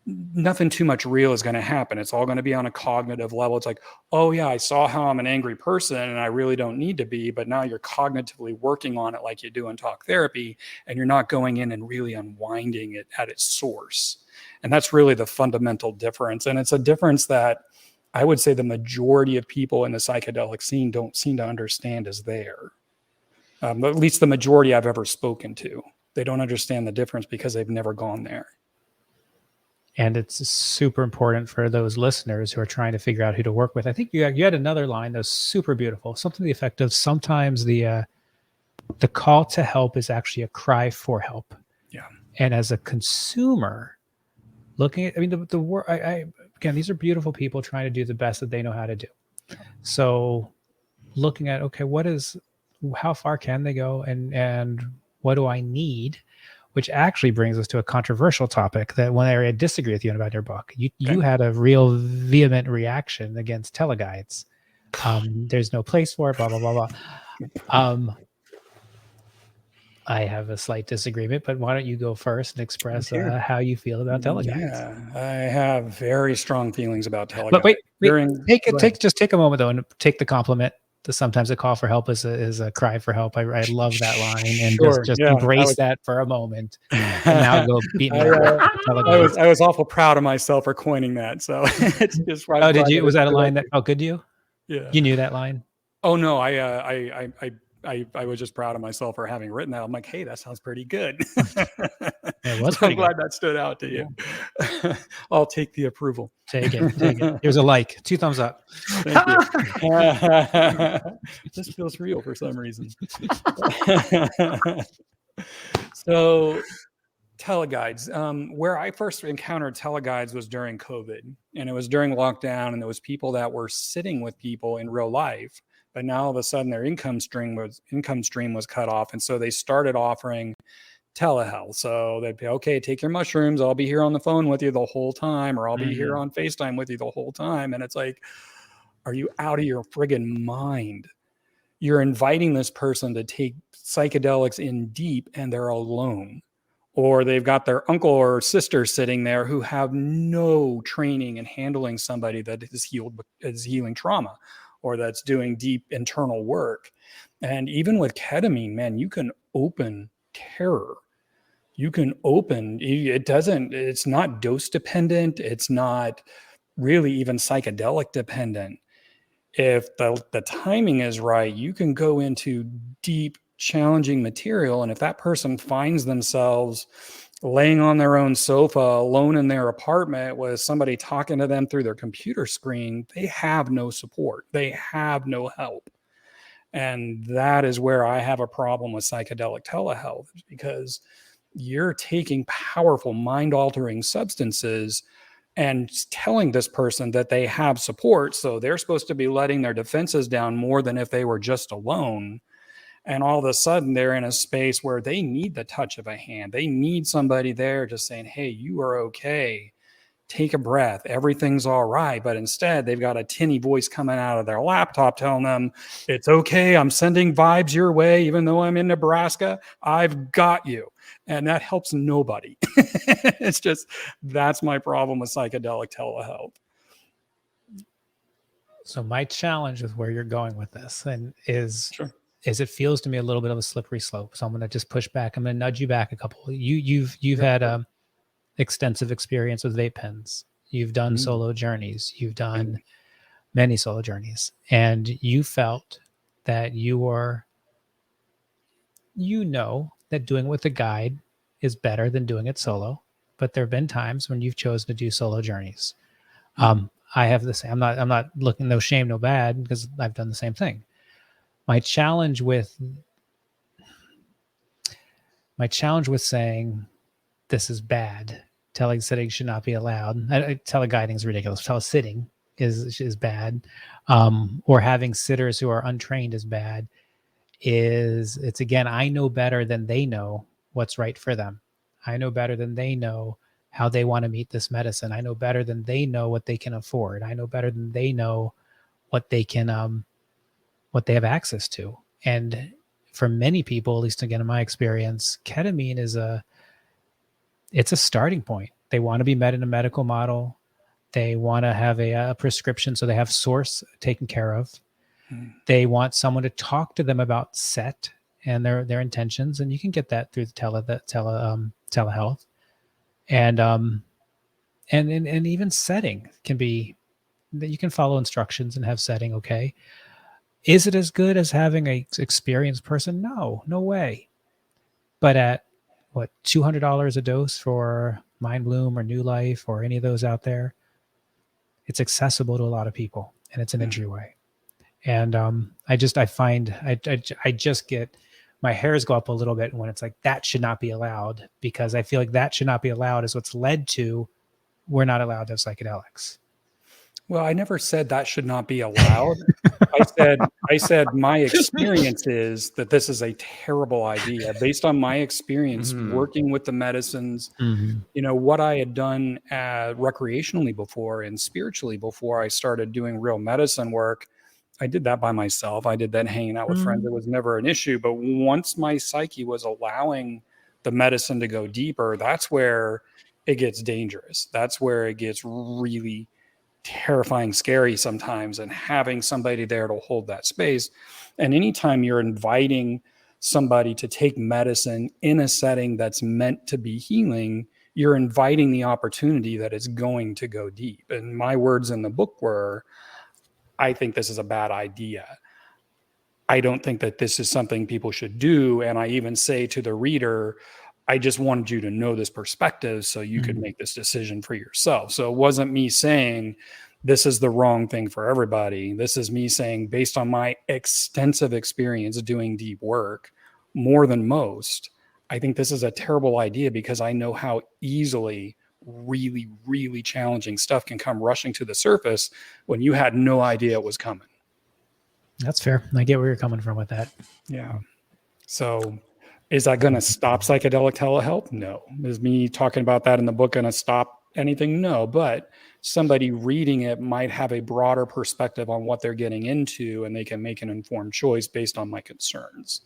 nothing too much real is going to happen. It's all going to be on a cognitive level. It's like, oh yeah, I saw how I'm an angry person and I really don't need to be, but now you're cognitively working on it like you do in talk therapy, and you're not going in and really unwinding it at its source. And that's really the fundamental difference. And it's a difference that I would say the majority of people in the psychedelic scene don't seem to understand is there. At least the majority I've ever spoken to. They don't understand the difference because they've never gone there. And it's super important for those listeners who are trying to figure out who to work with. I think you had another line that was super beautiful, something to the effect of sometimes the call to help is actually a cry for help. Yeah. And as a consumer, looking at, the work, again, these are beautiful people trying to do the best that they know how to do. So looking at, okay, how far can they go, and what do I need? Which actually brings us to a controversial topic that when I disagree with you about your book, you had a real vehement reaction against teleguides. There's no place for it, blah, blah, blah, blah. I have a slight disagreement, but why don't you go first and express how you feel about teleguides? Yeah, I have very strong feelings about teleguides. But wait, take a moment though and take the compliment. Sometimes a call for help is a cry for help. I love that line, and just embrace that for a moment. And now go beat me up. I was awful proud of myself for coining that. So it's just right. Oh, did you? Was that a line that felt good to you? Yeah. You knew that line? Oh no, I was just proud of myself for having written that. I'm like, hey, that sounds pretty good. It was I'm glad that stood out to you. I'll take the approval. Take it. Here's a like. 2 thumbs up. Thank you. This feels real for some reason. So teleguides. Where I first encountered teleguides was during COVID, and it was during lockdown, and there was people that were sitting with people in real life, but now all of a sudden their income stream was cut off. And so they started offering telehealth. So they'd be, okay, take your mushrooms. I'll be here on the phone with you the whole time, or I'll be here on FaceTime with you the whole time. And it's like, are you out of your friggin' mind? You're inviting this person to take psychedelics in deep, and they're alone. Or they've got their uncle or sister sitting there who have no training in handling somebody that is healing trauma, or that's doing deep internal work. And even with ketamine, man, you can open terror. It's not dose dependent. It's not really even psychedelic dependent. If the timing is right, you can go into deep, challenging material. And if that person finds themselves laying on their own sofa alone in their apartment with somebody talking to them through their computer screen, they have no support. They have no help. And that is where I have a problem with psychedelic telehealth, because you're taking powerful mind-altering substances and telling this person that they have support. So they're supposed to be letting their defenses down more than if they were just alone. And all of a sudden they're in a space where they need the touch of a hand. They need somebody there just saying, hey, you are okay. Take a breath. Everything's all right. But instead, they've got a tinny voice coming out of their laptop telling them, it's okay. I'm sending vibes your way. Even though I'm in Nebraska, I've got you. And that helps nobody. It's just, that's my problem with psychedelic telehealth. So my challenge with where you're going with this and is Sure. it feels to me a little bit of a slippery slope. So I'm going to just push back. I'm going to nudge you back a couple. You've had extensive experience with vape pens. You've done solo journeys. You've done many solo journeys, and you felt that that doing with a guide is better than doing it solo. But there have been times when you've chosen to do solo journeys. I have the same. I'm not looking, no shame, no bad, because I've done the same thing. My challenge with saying this is bad, telesitting should not be allowed. Teleguiding is ridiculous. Telesitting is bad, or having sitters who are untrained is bad. It's again, I know better than they know what's right for them. I know better than they know how they want to meet this medicine. I know better than they know what they can afford. I know better than they know what they can, what they have access to. And for many people, at least again in my experience, ketamine it's a starting point. They want to be met in a medical model. They want to have a prescription, so they have source taken care of. They want someone to talk to them about set and their intentions, and you can get that through the telehealth. And even setting can be that you can follow instructions and have setting. Okay. Is it as good as having a experienced person? No way. But at what, $200 a dose for Mind Bloom or New Life or any of those out there, it's accessible to a lot of people, and it's an entryway. And I just get, my hairs go up a little bit when it's like, that should not be allowed, because I feel like that should not be allowed is what's led to we're not allowed to have psychedelics. Well, I never said that should not be allowed. I said my experience is that this is a terrible idea based on my experience working with the medicines. What I had done recreationally before and spiritually before I started doing real medicine work. I did that by myself. I did that hanging out with friends. It was never an issue. But once my psyche was allowing the medicine to go deeper, that's where it gets dangerous. That's where it gets really terrifying, scary sometimes, and having somebody there to hold that space. And anytime you're inviting somebody to take medicine in a setting that's meant to be healing, you're inviting the opportunity that it's going to go deep. And my words in the book were, I think this is a bad idea. I don't think that this is something people should do. And I even say to the reader, I just wanted you to know this perspective so you could make this decision for yourself. So it wasn't me saying this is the wrong thing for everybody. This is me saying, based on my extensive experience doing deep work, more than most, I think this is a terrible idea, because I know how easily really, really challenging stuff can come rushing to the surface when you had no idea it was coming. That's fair. I get where you're coming from with that. Yeah. So is that going to stop psychedelic telehealth? No. Is me talking about that in the book going to stop anything? No. But somebody reading it might have a broader perspective on what they're getting into, and they can make an informed choice based on my concerns.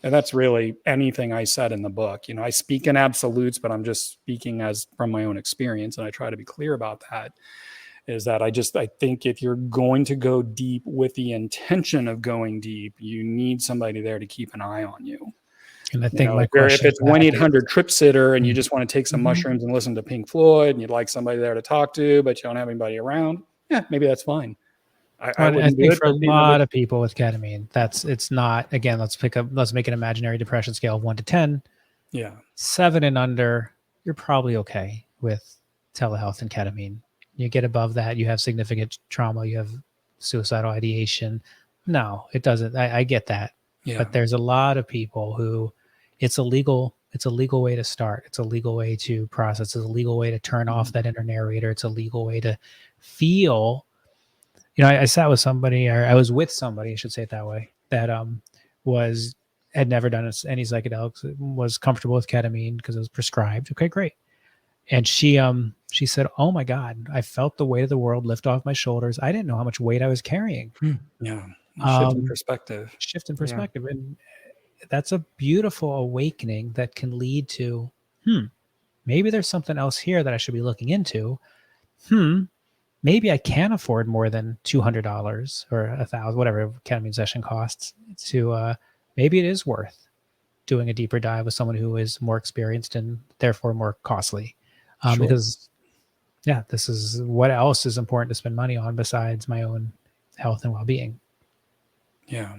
And that's really anything I said in the book. I speak in absolutes, but I'm just speaking from my own experience. And I try to be clear about that, is that I think if you're going to go deep with the intention of going deep, you need somebody there to keep an eye on you. And I think my question, if it's 1-800 trip sitter and you just want to take some mushrooms and listen to Pink Floyd, and you'd like somebody there to talk to, but you don't have anybody around, yeah, maybe that's fine. I think for a lot of people with ketamine, it's not, again, let's make an imaginary depression scale of 1 to 10. Yeah. 7 and under, you're probably okay with telehealth and ketamine. You get above that, you have significant trauma, you have suicidal ideation. No, it doesn't. I get that. Yeah. But there's a lot of people who it's a legal way to start. It's a legal way to process. It's a legal way to turn off that inner narrator. It's a legal way to feel. I sat with somebody, or I was with somebody, I should say it that way, that was had never done any psychedelics, was comfortable with ketamine because it was prescribed. Okay, great. And she said, "Oh my God, I felt the weight of the world lift off my shoulders. I didn't know how much weight I was carrying." Yeah. Shift in perspective. Shift in Yeah. perspective. And that's a beautiful awakening that can lead to, maybe there's something else here that I should be looking into. Maybe I can afford more than $200 or $1,000, whatever ketamine session costs. Maybe it is worth doing a deeper dive with someone who is more experienced and therefore more costly. Sure. Because, this is what else is important to spend money on besides my own health and well-being. Yeah.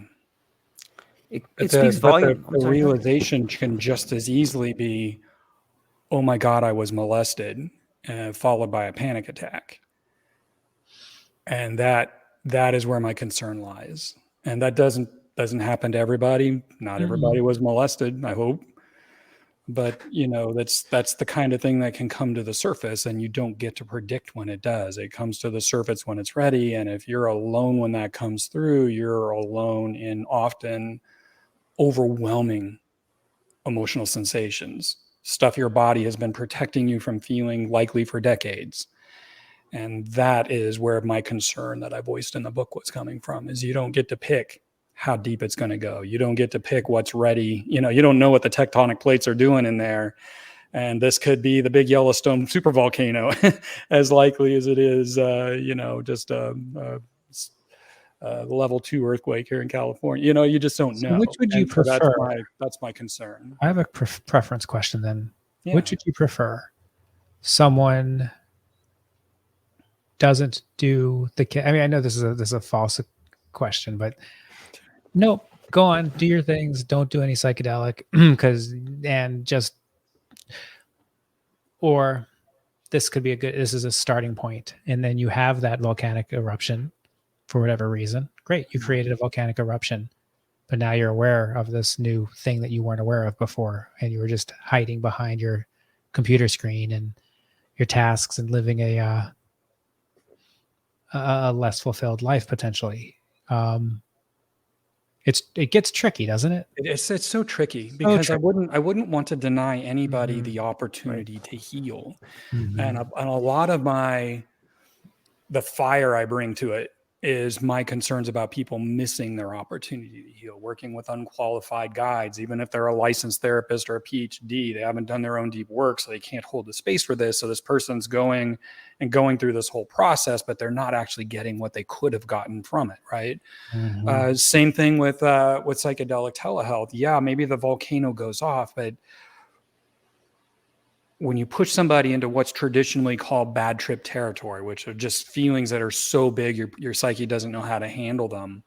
It But speaks volume. the realization can just as easily be, oh my God, I was molested, followed by a panic attack. And that is where my concern lies. And that doesn't happen to everybody. Not everybody was molested, I hope. But that's the kind of thing that can come to the surface, and you don't get to predict when it does. It comes to the surface when it's ready. And if you're alone when that comes through, you're alone in often overwhelming emotional sensations, stuff your body has been protecting you from feeling, likely for decades. And that is where my concern that I voiced in the book was coming from, is you don't get to pick how deep it's going to go. You don't get to pick what's ready. You don't know what the tectonic plates are doing in there. And this could be the big Yellowstone supervolcano as likely as it is, just a level 2 earthquake here in California. You just don't know. Which would you prefer? That's my concern. I have a preference question then. Yeah. Which would you prefer? Someone doesn't do I know this is a false question, but no, go on, do your things, don't do any psychedelic or this is a starting point, and then you have that volcanic eruption for whatever reason. Great, you created a volcanic eruption, but now you're aware of this new thing that you weren't aware of before, and you were just hiding behind your computer screen and your tasks and living a less fulfilled life potentially. It gets tricky, doesn't it? It's so tricky because I wouldn't want to deny anybody the opportunity to heal. And a lot of the fire I bring to it is my concerns about people missing their opportunity to heal, working with unqualified guides, even if they're a licensed therapist or a PhD, they haven't done their own deep work, so they can't hold the space for this. So this person's going through this whole process, but they're not actually getting what they could have gotten from it, right? Same thing with psychedelic telehealth. Yeah, maybe the volcano goes off, but when you push somebody into what's traditionally called bad trip territory, which are just feelings that are so big your psyche doesn't know how to handle them,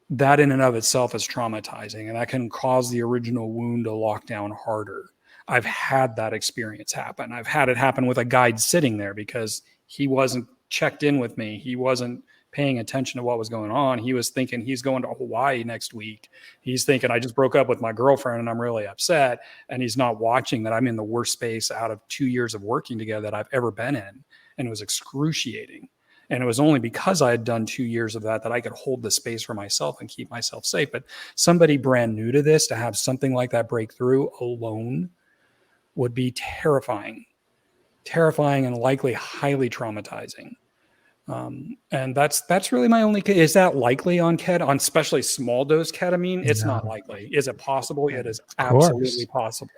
that in and of itself is traumatizing, and that can cause the original wound to lock down harder. I've had that experience happen. I've had it happen with a guide sitting there because he wasn't checked in with me. He wasn't paying attention to what was going on. He was thinking he's going to Hawaii next week. He's thinking I just broke up with my girlfriend and I'm really upset. And he's not watching that I'm in the worst space out of 2 years of working together that I've ever been in. And it was excruciating. And it was only because I had done 2 years of that I could hold the space for myself and keep myself safe. But somebody brand new to this, to have something like that break through alone would be terrifying and likely highly traumatizing. And that's really my only. Is that likely on especially small dose ketamine? It's not likely. Is it possible? It is absolutely possible.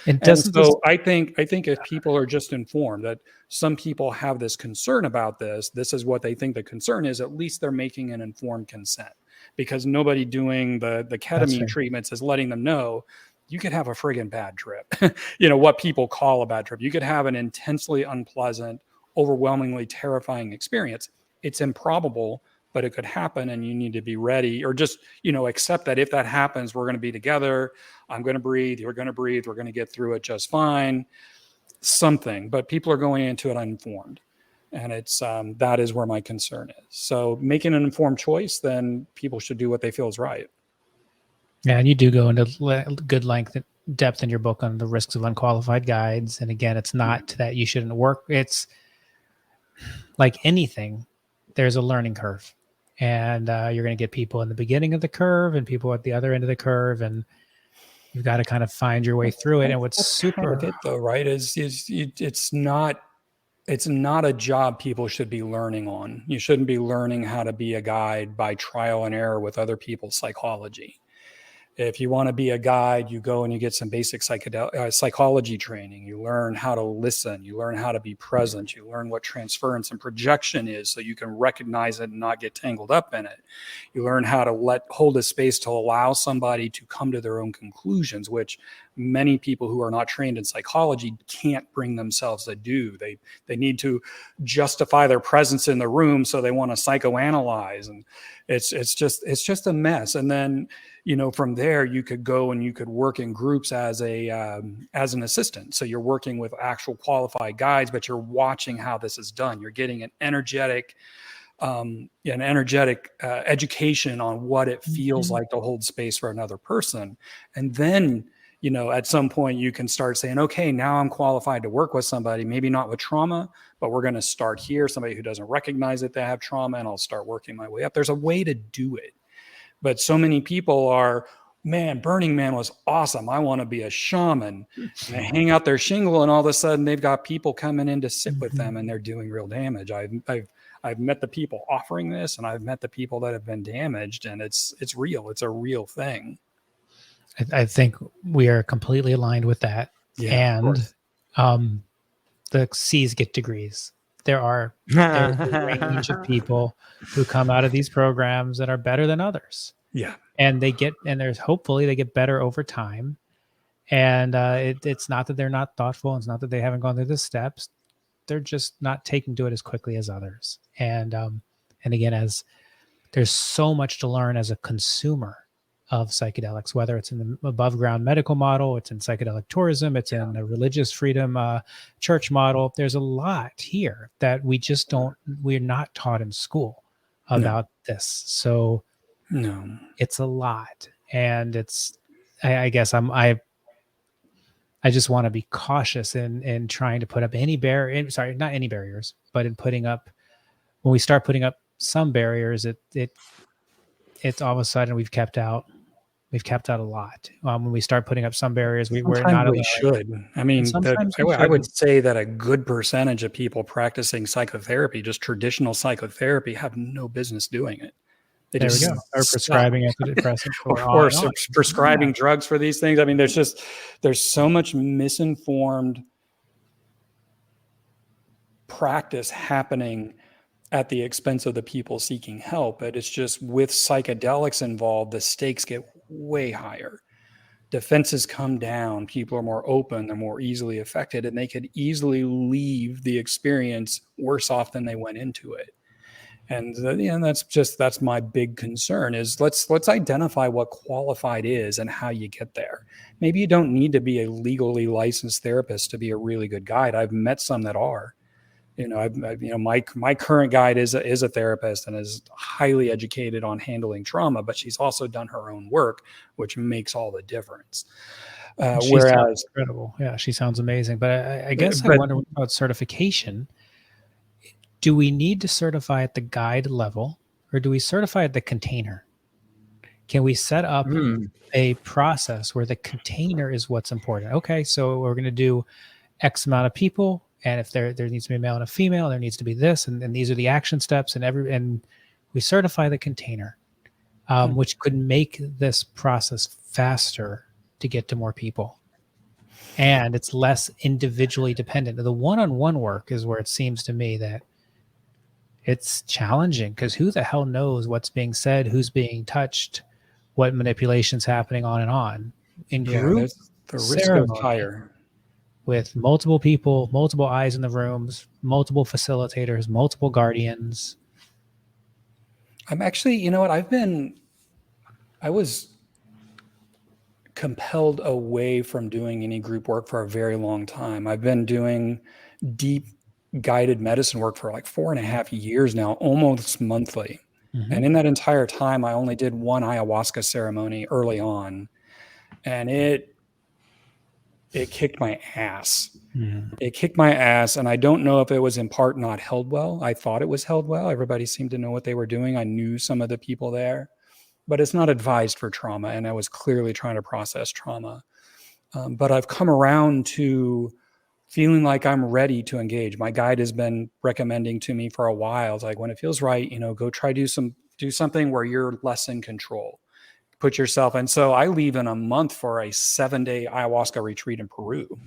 And so I think if people are just informed that some people have this concern about this is what they think the concern is, at least they're making an informed consent, because nobody doing the ketamine treatments is letting them know you could have a friggin' bad trip. What people call a bad trip. You could have an intensely unpleasant, overwhelmingly terrifying experience. It's improbable, but it could happen, and you need to be ready, or just accept that if that happens, we're going to be together. I'm going to breathe, you're going to breathe, we're going to get through it just fine. Something, but people are going into it uninformed, and it's that is where my concern is. So making an informed choice, then people should do what they feel is right. Yeah, and you do go into good depth in your book on the risks of unqualified guides. And again, it's not that you shouldn't work. It's like anything, there's a learning curve, and you're going to get people in the beginning of the curve and people at the other end of the curve. And You've got to kind of find your way through it. And what's That's super kind of it, though, right? It's not a job people should be learning on. You shouldn't be learning how to be a guide by trial and error with other people's psychology. If you want to be a guide, you go and you get some basic psychology training. You learn how to listen. You learn how to be present. You learn what transference and projection is so you can recognize it and not get tangled up in it. You learn how to hold a space to allow somebody to come to their own conclusions, which many people who are not trained in psychology can't bring themselves to do. They need to justify their presence in the room, so they want to psychoanalyze, and it's just a mess. And then, from there you could go and you could work in groups as an assistant. So you're working with actual qualified guides, but you're watching how this is done. You're getting an energetic education on what it feels like to hold space for another person. And then, at some point you can start saying, okay, now I'm qualified to work with somebody, maybe not with trauma, but we're going to start here. Somebody who doesn't recognize that they have trauma, and I'll start working my way up. There's a way to do it. But so many people are, man, Burning Man was awesome. I want to be a shaman. And they hang out their shingle, and all of a sudden they've got people coming in to sit with them, and they're doing real damage. I've met the people offering this, and I've met the people that have been damaged, and it's real. It's a real thing. I think we are completely aligned with that. Yeah, and the C's get degrees. There's a range of people who come out of these programs that are better than others. Yeah. And hopefully they get better over time. And it's not that they're not thoughtful. It's not that they haven't gone through the steps. They're just not taking to it as quickly as others. And again, as there's so much to learn as a consumer of psychedelics, whether it's in the above ground medical model, it's in psychedelic tourism, it's in the religious freedom church model. There's a lot here that we're not taught in school about this. So it's a lot. And I guess I just want to be cautious in trying to put up any barrier. Sorry, not any barriers, but in when we start putting up some barriers, it's all of a sudden we've kept out a lot. When we start putting up some barriers, we're not allowing. We should. I mean, I would say that a good percentage of people practicing psychotherapy, just traditional psychotherapy, have no business doing it. There we go. Or prescribing antidepressants or prescribing drugs for these things. I mean, there's so much misinformed practice happening at the expense of the people seeking help. But it's just with psychedelics involved, the stakes get way higher. Defenses come down. People are more open. They're more easily affected, and they could easily leave the experience worse off than they went into it. And that's my big concern is let's identify what qualified is and how you get there. Maybe you don't need to be a legally licensed therapist to be a really good guide. I've met some that are. My current guide is a therapist and is highly educated on handling trauma, but she's also done her own work, which makes all the difference. Whereas incredible, yeah, she sounds amazing. But I guess I wonder about certification. Do we need to certify at the guide level, or do we certify at the container? Can we set up a process where the container is what's important? Okay, so we're going to do X amount of people. And if there needs to be a male and a female, there needs to be this, and these are the action steps, and we certify the container, which could make this process faster to get to more people, and it's less individually dependent. The one-on-one work is where it seems to me that it's challenging, because who the hell knows what's being said, who's being touched, what manipulation's happening, on and on. In group, the risk is higher. With multiple people, multiple eyes in the rooms, multiple facilitators, multiple guardians. I'm actually, I was compelled away from doing any group work for a very long time. I've been doing deep guided medicine work for like 4.5 years now, almost monthly. And in that entire time, I only did one ayahuasca ceremony early on, and it kicked my ass. It kicked my ass, and I don't know if it was in part not held well. I thought it was held well. Everybody seemed to know what they were doing. I knew some of the people there. but it's not advised for trauma. And I was clearly trying to process trauma. But I've come around to feeling like I'm ready to engage. My guide has been recommending to me for a while. It's like, when it feels right, go try do something where you're less in control. Put yourself. And so I leave in a month for a 7-day ayahuasca retreat in Peru.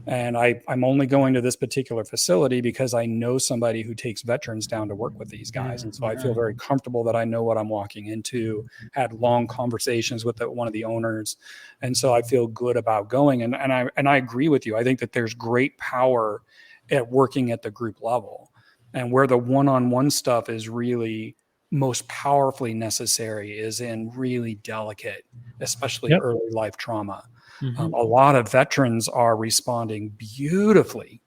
And I'm only going to this particular facility because I know somebody who takes veterans down to work with these guys. And so I feel very comfortable that I know what I'm walking into, had long conversations with one of the owners. And so I feel good about going. And I agree with you. I think that there's great power at working at the group level, and where the one-on-one stuff is really most powerfully necessary is in really delicate, especially early life trauma. A lot of veterans are responding beautifully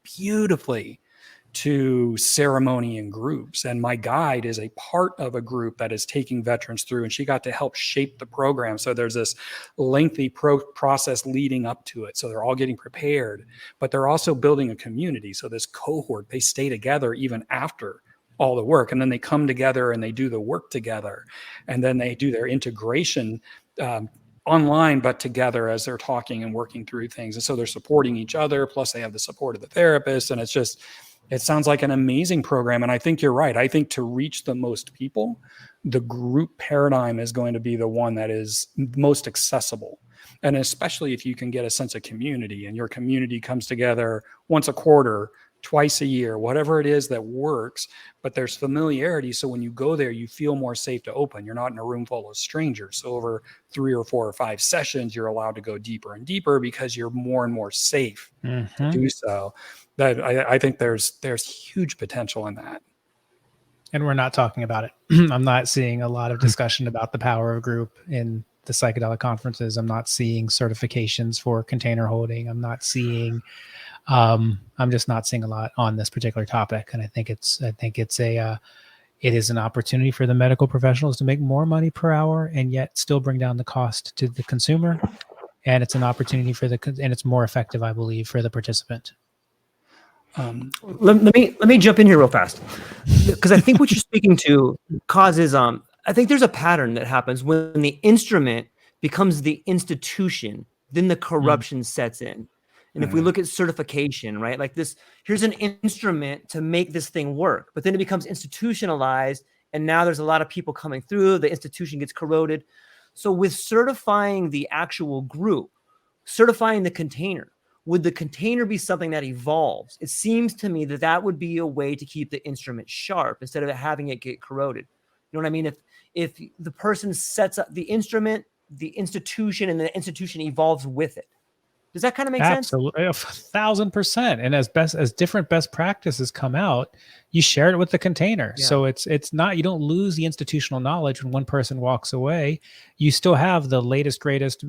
to ceremony in groups. And my guide is a part of a group that is taking veterans through, and she got to help shape the program. So there's this lengthy process leading up to it. So they're all getting prepared, but they're also building a community. So this cohort, they stay together even after all the work. And then they come together and they do the work together. And then they do their integration online, but together as they're talking and working through things. And so they're supporting each other. Plus they have the support of the therapist. And it sounds like an amazing program. And I think you're right. I think to reach the most people, the group paradigm is going to be the one that is most accessible. And especially if you can get a sense of community, and your community comes together once a quarter, twice a year, whatever it is that works, but there's familiarity. So when you go there, you feel more safe to open. You're not in a room full of strangers. So over 3 or 4 or 5 sessions, you're allowed to go deeper and deeper because you're more and more safe to do so. That I think there's huge potential in that. And we're not talking about it. I'm not seeing a lot of discussion about the power of group in the psychedelic conferences. I'm not seeing certifications for container holding. I'm just not seeing a lot on this particular topic. And I think it is an opportunity for the medical professionals to make more money per hour and yet still bring down the cost to the consumer. And it's an opportunity and it's more effective, I believe, for the participant. Let me jump in here real fast, because I think what you're speaking to causes I think there's a pattern that happens when the instrument becomes the institution, then the corruption sets in. And if we look at certification, right, like this, here's an instrument to make this thing work, but then it becomes institutionalized, and now there's a lot of people coming through, the institution gets corroded. So with certifying the actual group, certifying the container, would the container be something that evolves? It seems to me that would be a way to keep the instrument sharp instead of having it get corroded. You know what I mean? If the person sets up the instrument, the institution, and the institution evolves with it. Does that kind of make sense? Absolutely, 1,000%. And as different best practices come out, you share it with the container. Yeah. So it's not, you don't lose the institutional knowledge when one person walks away. You still have the latest, greatest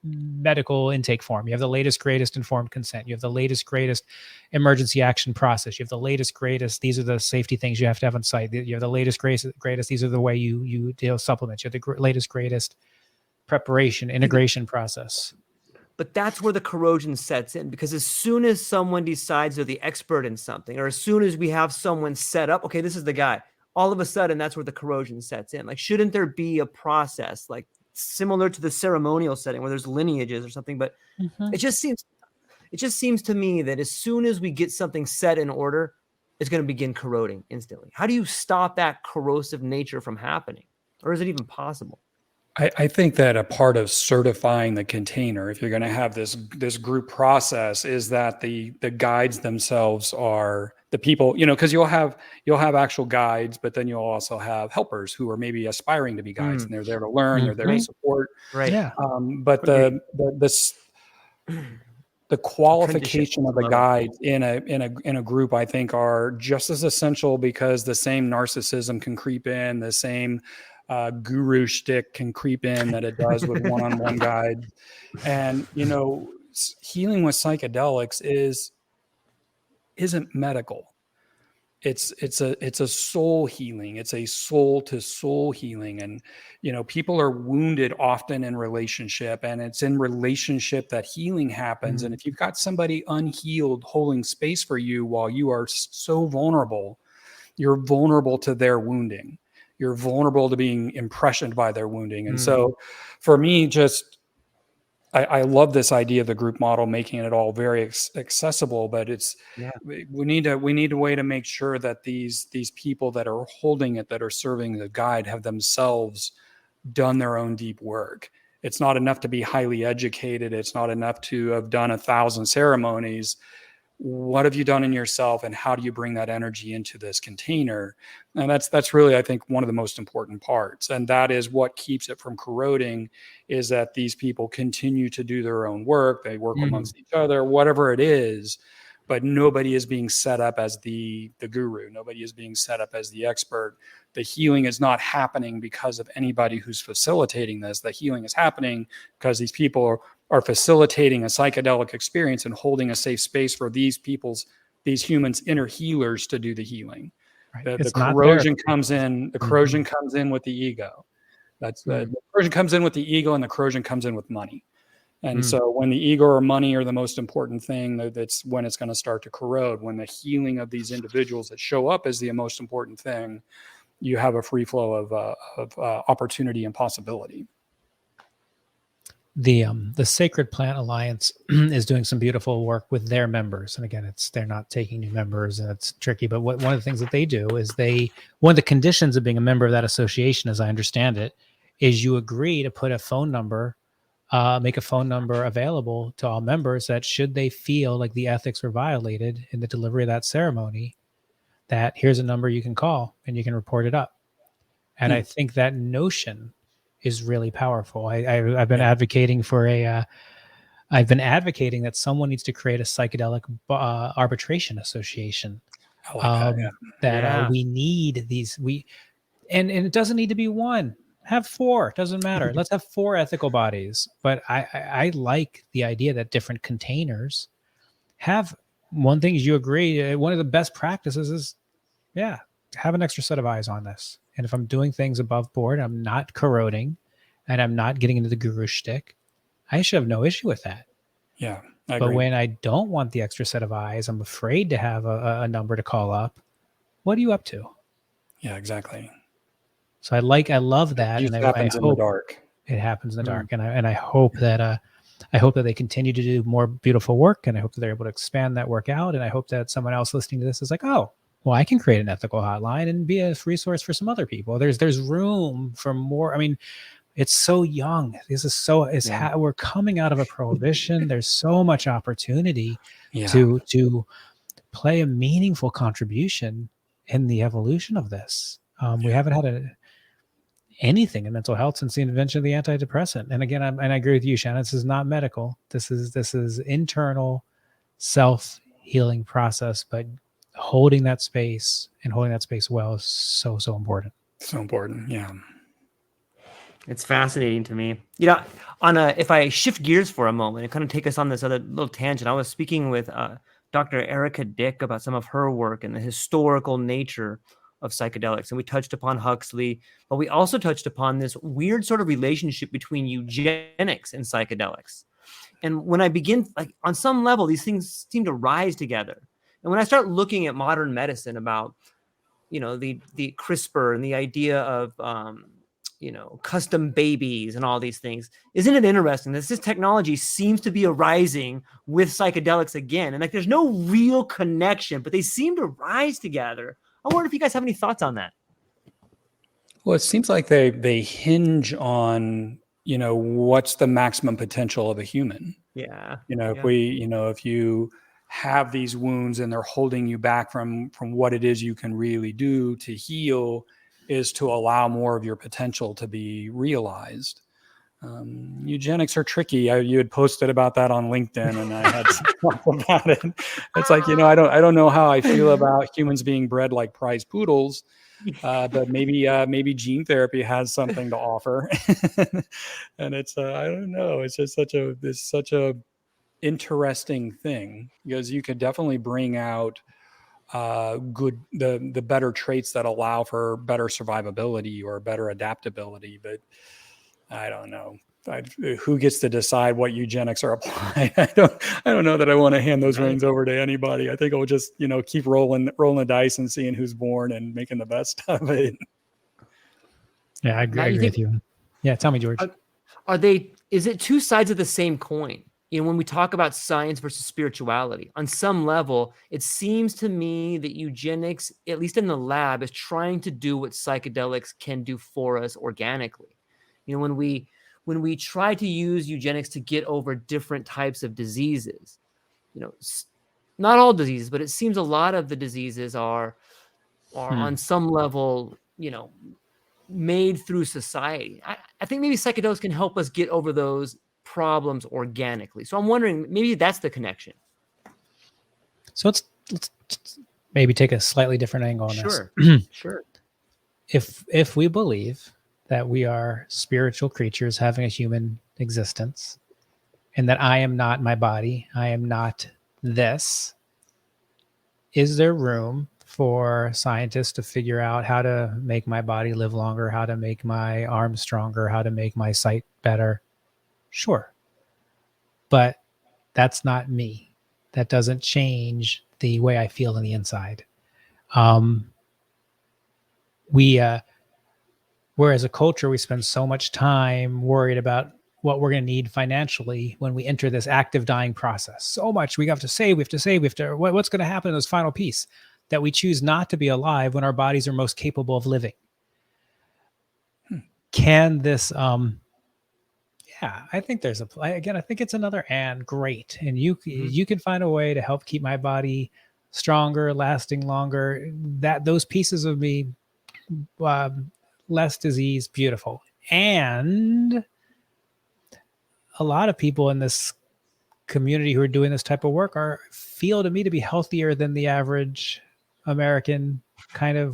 medical intake form. You have the latest, greatest informed consent. You have the latest, greatest emergency action process. You have the latest, greatest. These are the safety things you have to have on site. You have the latest, greatest. These are the way you deal supplements. You have the latest, greatest preparation, integration process. But that's where the corrosion sets in, because as soon as someone decides they're the expert in something, or as soon as we have someone set up, okay, this is the guy, all of a sudden that's where the corrosion sets in. Like, shouldn't there be a process like similar to the ceremonial setting where there's lineages or something? But it just seems to me that as soon as we get something set in order, it's going to begin corroding instantly. How do you stop that corrosive nature from happening? Or is it even possible? I think that a part of certifying the container, if you're going to have this group process, is that the guides themselves are the people, because you'll have actual guides, but then you'll also have helpers who are maybe aspiring to be guides, and they're there to learn, they're there to support. Right. Yeah. But the qualification of the guides in a group, I think, are just as essential, because the same narcissism can creep in, the same guru shtick can creep in that it does with one-on-one guides. And healing with psychedelics isn't medical. It's a soul healing. It's a soul to soul healing. And people are wounded often in relationship, and it's in relationship that healing happens. And if you've got somebody unhealed holding space for you while you are so vulnerable, you're vulnerable to their wounding. you're vulnerable to being impressioned by their wounding. And so for me, I love this idea of the group model, making it all very accessible, but we need a way to make sure that these people that are holding it, that are serving the guide, have themselves done their own deep work. It's not enough to be highly educated. It's not enough to have done 1,000 ceremonies. What have you done in yourself, and how do you bring that energy into this container? And that's really, I think, one of the most important parts. And that is what keeps it from corroding, is that these people continue to do their own work. They work amongst each other, whatever it is, but nobody is being set up as the guru. Nobody is being set up as the expert. The healing is not happening because of anybody who's facilitating this. The healing is happening because these people are facilitating a psychedelic experience and holding a safe space for these humans' inner healers to do the healing. Right. The corrosion comes in. The corrosion comes in with the ego. The corrosion comes in with the ego, and the corrosion comes in with money. And so when the ego or money are the most important thing, that's when it's going to start to corrode. When the healing of these individuals that show up as the most important thing, you have a free flow of opportunity and possibility. The Sacred Plant Alliance is doing some beautiful work with their members, and again, they're not taking new members, and it's tricky. But one of the things that they do is one of the conditions of being a member of that association, as I understand it, is you agree to put a phone number, make a phone number available to all members, that should they feel like the ethics were violated in the delivery of that ceremony, that here's a number you can call and you can report it up. And I think that notion is really powerful. I've been advocating for I've been advocating that someone needs to create a psychedelic arbitration association. I like that. We need these. And it doesn't need to be one. Have 4. Doesn't matter. Let's have 4 ethical bodies. But I like the idea that different containers have one thing. Is you agree? One of the best practices is, have an extra set of eyes on this. And if I'm doing things above board, I'm not corroding, and I'm not getting into the guru shtick, I should have no issue with that. Yeah. But when I don't want the extra set of eyes, I'm afraid to have a number to call up. What are you up to? Yeah, exactly. So I love that. It happens in the dark. It happens in the dark. And I hope that they continue to do more beautiful work, and I hope that they're able to expand that work out. And I hope that someone else listening to this is like, oh, well, I can create an ethical hotline and be a resource for some other people. There's room for more. I mean, it's so young. We're coming out of a prohibition. There's so much opportunity to play a meaningful contribution in the evolution of this. We haven't had anything in mental health since the invention of the antidepressant. And again, I agree with you, Shannon. This is not medical. This is internal self-healing process, but holding that space well is so important. So important. Yeah. It's fascinating to me. You know, if I shift gears for a moment and kind of take us on this other little tangent, I was speaking with Dr. Erica Dick about some of her work and the historical nature of psychedelics. And we touched upon Huxley, but we also touched upon this weird sort of relationship between eugenics and psychedelics. And when I begin, like, on some level, these things seem to rise together. And when I start looking at modern medicine about, the CRISPR and the idea of, custom babies and all these things, isn't it interesting that this technology seems to be arising with psychedelics again? And like, there's no real connection, but they seem to rise together. I wonder if you guys have any thoughts on that. Well, it seems like they hinge on, what's the maximum potential of a human. Yeah. If you have these wounds and they're holding you back from what it is you can really do to heal, is to allow more of your potential to be realized. Eugenics are tricky. You had posted about that on LinkedIn, and I had some thoughts about it. It's like, I don't know how I feel about humans being bred like prize poodles, but maybe gene therapy has something to offer. And it's I don't know. It's just such a interesting thing, because you could definitely bring out the better traits that allow for better survivability or better adaptability. But I don't know. Who gets to decide what eugenics are applied? I don't know that I want to hand those reins over to anybody. I think I'll just keep rolling the dice and seeing who's born and making the best of it. Yeah, I Matt, you agree think with you. Yeah, tell me, George. are they? Is it two sides of the same coin? You know, when we talk about science versus spirituality, on some level, it seems to me that eugenics, at least in the lab, is trying to do what psychedelics can do for us organically. You know, when we try to use eugenics to get over different types of diseases, you know, not all diseases, but it seems a lot of the diseases are on some level, you know, made through society. I think maybe psychedelics can help us get over those problems organically. So I'm wondering, maybe that's the connection. So let's maybe take a slightly different angle on this. Sure. Sure. If we believe that we are spiritual creatures having a human existence, and that I am not my body, I am not this, is there room for scientists to figure out how to make my body live longer, how to make my arms stronger, how to make my sight better? Sure. But that's not me. That doesn't change the way I feel on the inside. We're as a culture, we spend so much time worried about what we're going to need financially when we enter this active dying process. So much we have to save, what's going to happen in this final piece, that we choose not to be alive when our bodies are most capable of living. Can this, yeah, I think there's I think it's another and great. And you can find a way to help keep my body stronger, lasting longer, that those pieces of me, less disease, beautiful. And a lot of people in this community who are doing this type of work feel to me to be healthier than the average American.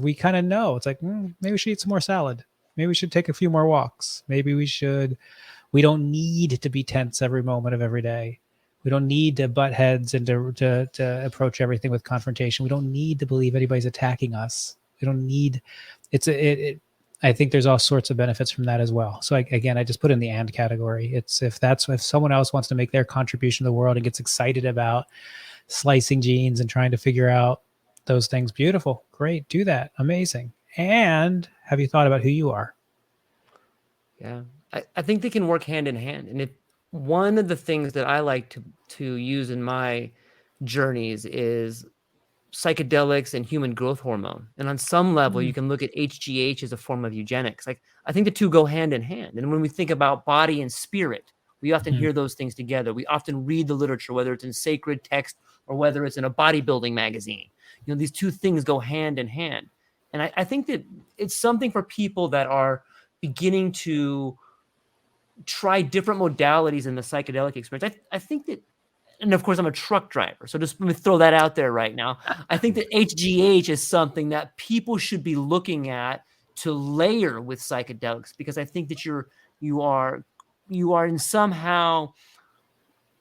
We kind of know it's like, maybe we should eat some more salad. Maybe we should take a few more walks. Maybe we don't need to be tense every moment of every day. We don't need to butt heads and to approach everything with confrontation. We don't need to believe anybody's attacking us. We don't need, I think there's all sorts of benefits from that as well. So I just put in the and category. It's if someone else wants to make their contribution to the world and gets excited about slicing genes and trying to figure out those things, beautiful, great, do that, amazing. And have you thought about who you are? Yeah, I think they can work hand in hand. And if one of the things that I like to use in my journeys is psychedelics and human growth hormone. And on some level, you can look at HGH as a form of eugenics. Like, I think the two go hand in hand. And when we think about body and spirit, we often hear those things together. We often read the literature, whether it's in sacred text or whether it's in a bodybuilding magazine. You know, these two things go hand in hand. And I think that it's something for people that are beginning to try different modalities in the psychedelic experience. I think that, and of course, I'm a truck driver, so just let me throw that out there right now. I think that HGH is something that people should be looking at to layer with psychedelics, because I think that you are in somehow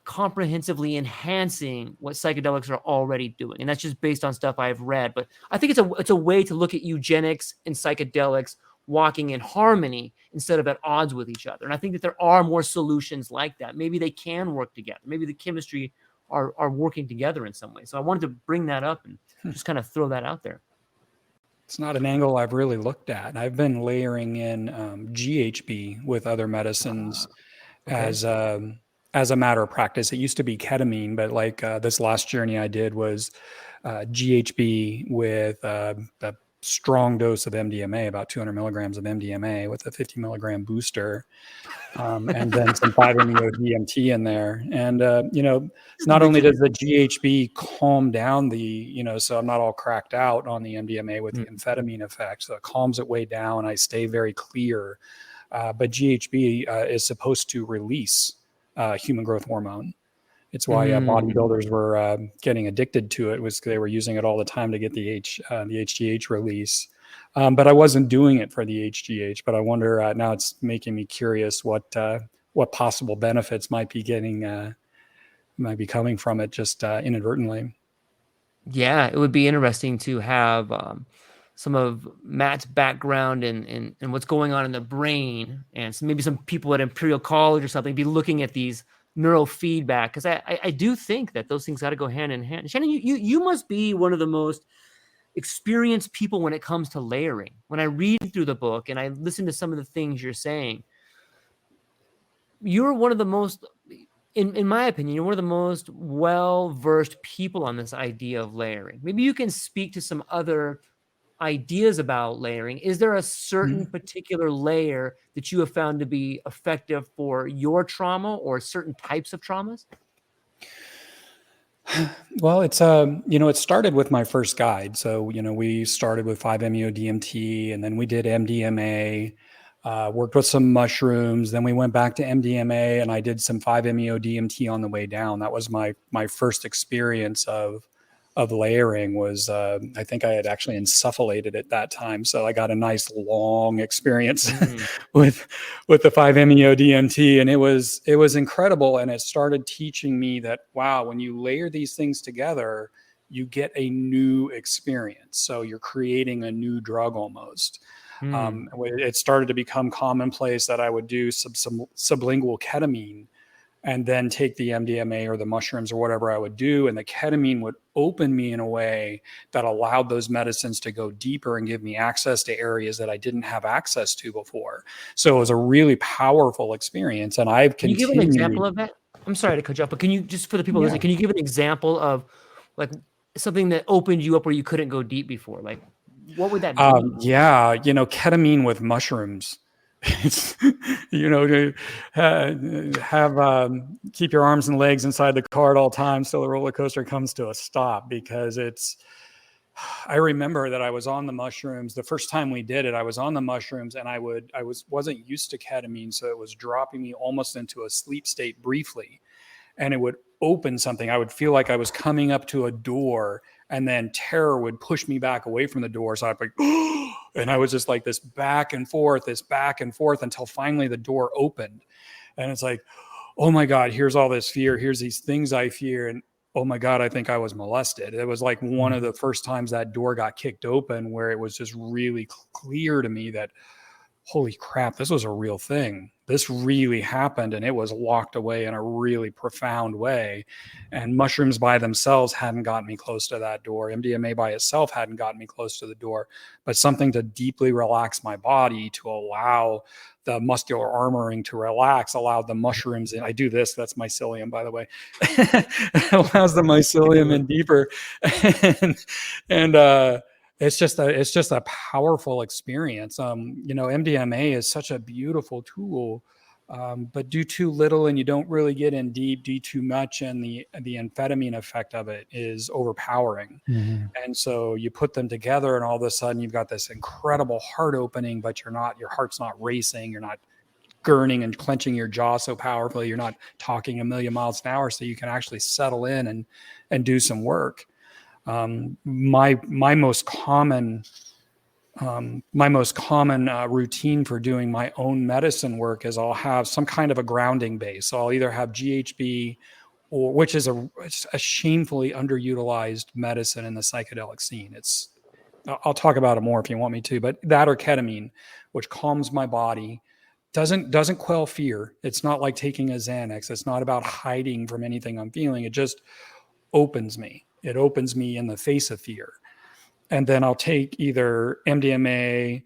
comprehensively enhancing what psychedelics are already doing, and that's just based on stuff I've read. But I think it's a way to look at eugenics and psychedelics walking in harmony instead of at odds with each other. And I think that there are more solutions like that. Maybe they can work together. Maybe the chemistry are working together in some way. So I wanted to bring that up and just kind of throw that out there. It's not an angle I've really looked at. I've been layering in GHB with other medicines as a matter of practice. It used to be ketamine, but like this last journey I did was GHB with a strong dose of MDMA, about 200 milligrams of MDMA with a 50 milligram booster, and then some 5-MeO-DMT in there. And, not only does the GHB calm down so I'm not all cracked out on the MDMA with the amphetamine effect. So it calms it way down. I stay very clear. But GHB is supposed to release human growth hormone. It's why bodybuilders were getting addicted to it, was they were using it all the time to get the HGH release. But I wasn't doing it for the HGH. But I wonder now, it's making me curious what possible benefits might be coming from it just inadvertently. Yeah, it would be interesting to have some of Matt's background and what's going on in the brain, and maybe some people at Imperial College or something be looking at these neurofeedback, because I do think that those things got to go hand in hand. Shannon, you must be one of the most experienced people when it comes to layering. When I read through the book and I listen to some of the things you're saying, you're one of the most, in my opinion, you're one of the most well-versed people on this idea of layering. Maybe you can speak to some other ideas about layering. Is there a certain particular layer that you have found to be effective for your trauma or certain types of traumas? Well, it's it started with my first guide. So, we started with 5-MeO-DMT, and then we did MDMA, worked with some mushrooms. Then we went back to MDMA, and I did some 5-MeO-DMT on the way down. That was my first experience of layering. Was I think I had actually insufflated at that time, so I got a nice long experience with the 5-MeO-DMT, and it was incredible. And it started teaching me that, wow, when you layer these things together, you get a new experience. So you're creating a new drug almost. It started to become commonplace that I would do some sublingual ketamine and then take the MDMA or the mushrooms or whatever I would do. And the ketamine would open me in a way that allowed those medicines to go deeper and give me access to areas that I didn't have access to before. So it was a really powerful experience. And I've Can you give an example of that? I'm sorry to cut you off, but can you, just for the people listening, can you give an example of like something that opened you up where you couldn't go deep before? Like, what would that be? Ketamine with mushrooms. It's, to have keep your arms and legs inside the car at all times till the roller coaster comes to a stop, because I remember that I was on the mushrooms the first time we did it. I was on the mushrooms, and wasn't used to ketamine, so it was dropping me almost into a sleep state briefly, and it would open something. I would feel like I was coming up to a door, and then terror would push me back away from the door. So I'd be like, and I was just like this back and forth until finally the door opened. And it's like, oh my God, here's all this fear. Here's these things I fear. And oh my God, I think I was molested. It was like one of the first times that door got kicked open, where it was just really clear to me that, holy crap, this was a real thing. This really happened, and it was locked away in a really profound way. And mushrooms by themselves hadn't gotten me close to that door. MDMA by itself hadn't gotten me close to the door, but something to deeply relax my body, to allow the muscular armoring to relax, allowed the mushrooms in. I do this, that's mycelium, by the way. It allows the mycelium in deeper. and it's just a powerful experience. MDMA is such a beautiful tool, but do too little and you don't really get in deep. Do too much, and the amphetamine effect of it is overpowering. And so you put them together, and all of a sudden you've got this incredible heart opening, but your heart's not racing. You're not gurning and clenching your jaw so powerfully. You're not talking a million miles an hour, so you can actually settle in and do some work. My most common routine for doing my own medicine work is I'll have some kind of a grounding base. So I'll either have GHB, which is a shamefully underutilized medicine in the psychedelic scene. I'll talk about it more if you want me to, but that or ketamine, which calms my body, doesn't quell fear. It's not like taking a Xanax. It's not about hiding from anything I'm feeling. It just opens me. It opens me in the face of fear. And then I'll take either MDMA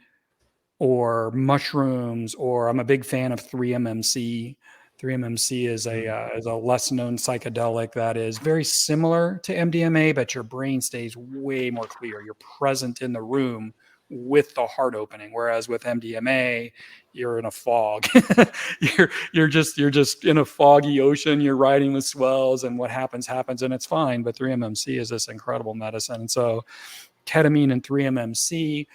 or mushrooms, or I'm a big fan of 3-MMC. 3-MMC is a less known psychedelic that is very similar to MDMA, but your brain stays way more clear. You're present in the room with the heart opening, whereas with MDMA, you're in a fog. you're just in a foggy ocean. You're riding the swells, and what happens, and it's fine. But 3-MMC is this incredible medicine, and so ketamine and 3-MMC,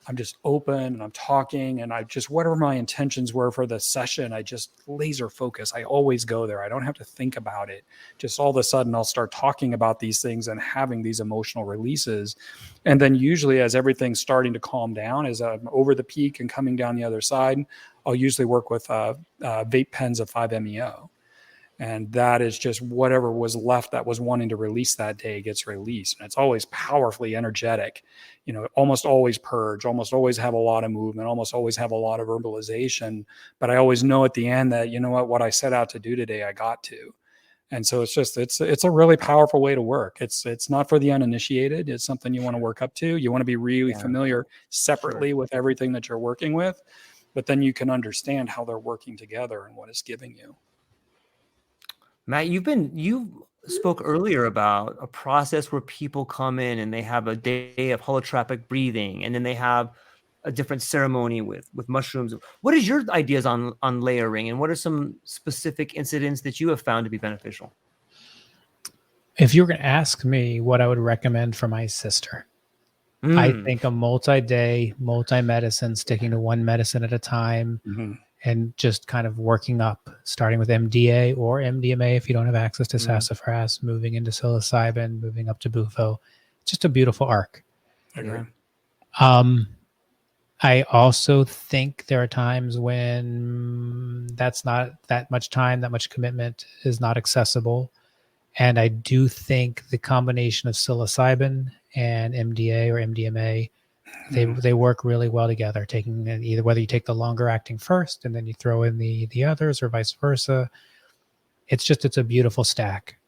I'm just open and I'm talking, and I just, whatever my intentions were for the session, I just laser focus. I always go there. I don't have to think about it. Just all of a sudden I'll start talking about these things and having these emotional releases. And then usually as everything's starting to calm down, as I'm over the peak and coming down the other side, I'll usually work with vape pens of 5-MeO. And that is just whatever was left that was wanting to release that day gets released. And it's always powerfully energetic, almost always purge, almost always have a lot of movement, almost always have a lot of verbalization. But I always know at the end that, what I set out to do today, I got to. And so it's a really powerful way to work. It's not for the uninitiated. It's something you want to work up to. You want to be really familiar separately with everything that you're working with, but then you can understand how they're working together and what it's giving you. Matt, you spoke earlier about a process where people come in and they have a day of holotropic breathing, and then they have a different ceremony with mushrooms. What is your ideas on layering, and what are some specific incidents that you have found to be beneficial? If you were going to ask me what I would recommend for my sister, I think a multi-day, multi-medicine, sticking to one medicine at a time, and just kind of working up, starting with MDA or MDMA if you don't have access to sassafras, moving into psilocybin, moving up to bufo. Just a beautiful arc. I agree. I also think there are times when that's not that much time, that much commitment is not accessible. And I do think the combination of psilocybin and MDA or MDMA, they work really well together, taking either whether you take the longer acting first and then you throw in the others or vice versa. It's a beautiful stack.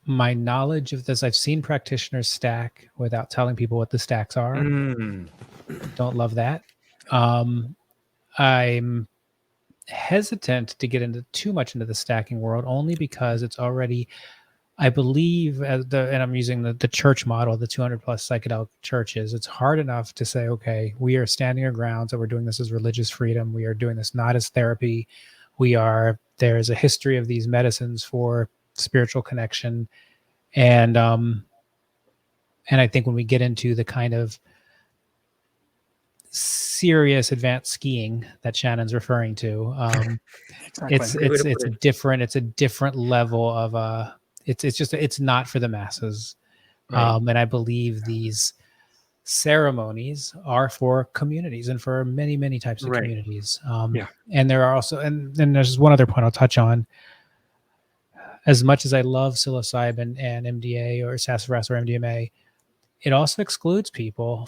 My knowledge of this, I've seen practitioners stack without telling people what the stacks are. Don't love that. I'm hesitant to get into too much into the stacking world, only because it's already, I believe, and I'm using the church model, the 200 plus psychedelic churches. It's hard enough to say, okay, we are standing our ground, so we're doing this as religious freedom. We are doing this not as therapy. There's a history of these medicines for spiritual connection, and I think when we get into the kind of serious advanced skiing that Shannon's referring to, Exactly. it's a different level of it's not for the masses. Right. And I believe these ceremonies are for communities and for many, many types of communities. And there are also, and there's one other point I'll touch on. As much as I love psilocybin and MDA or sassafras or MDMA, it also excludes people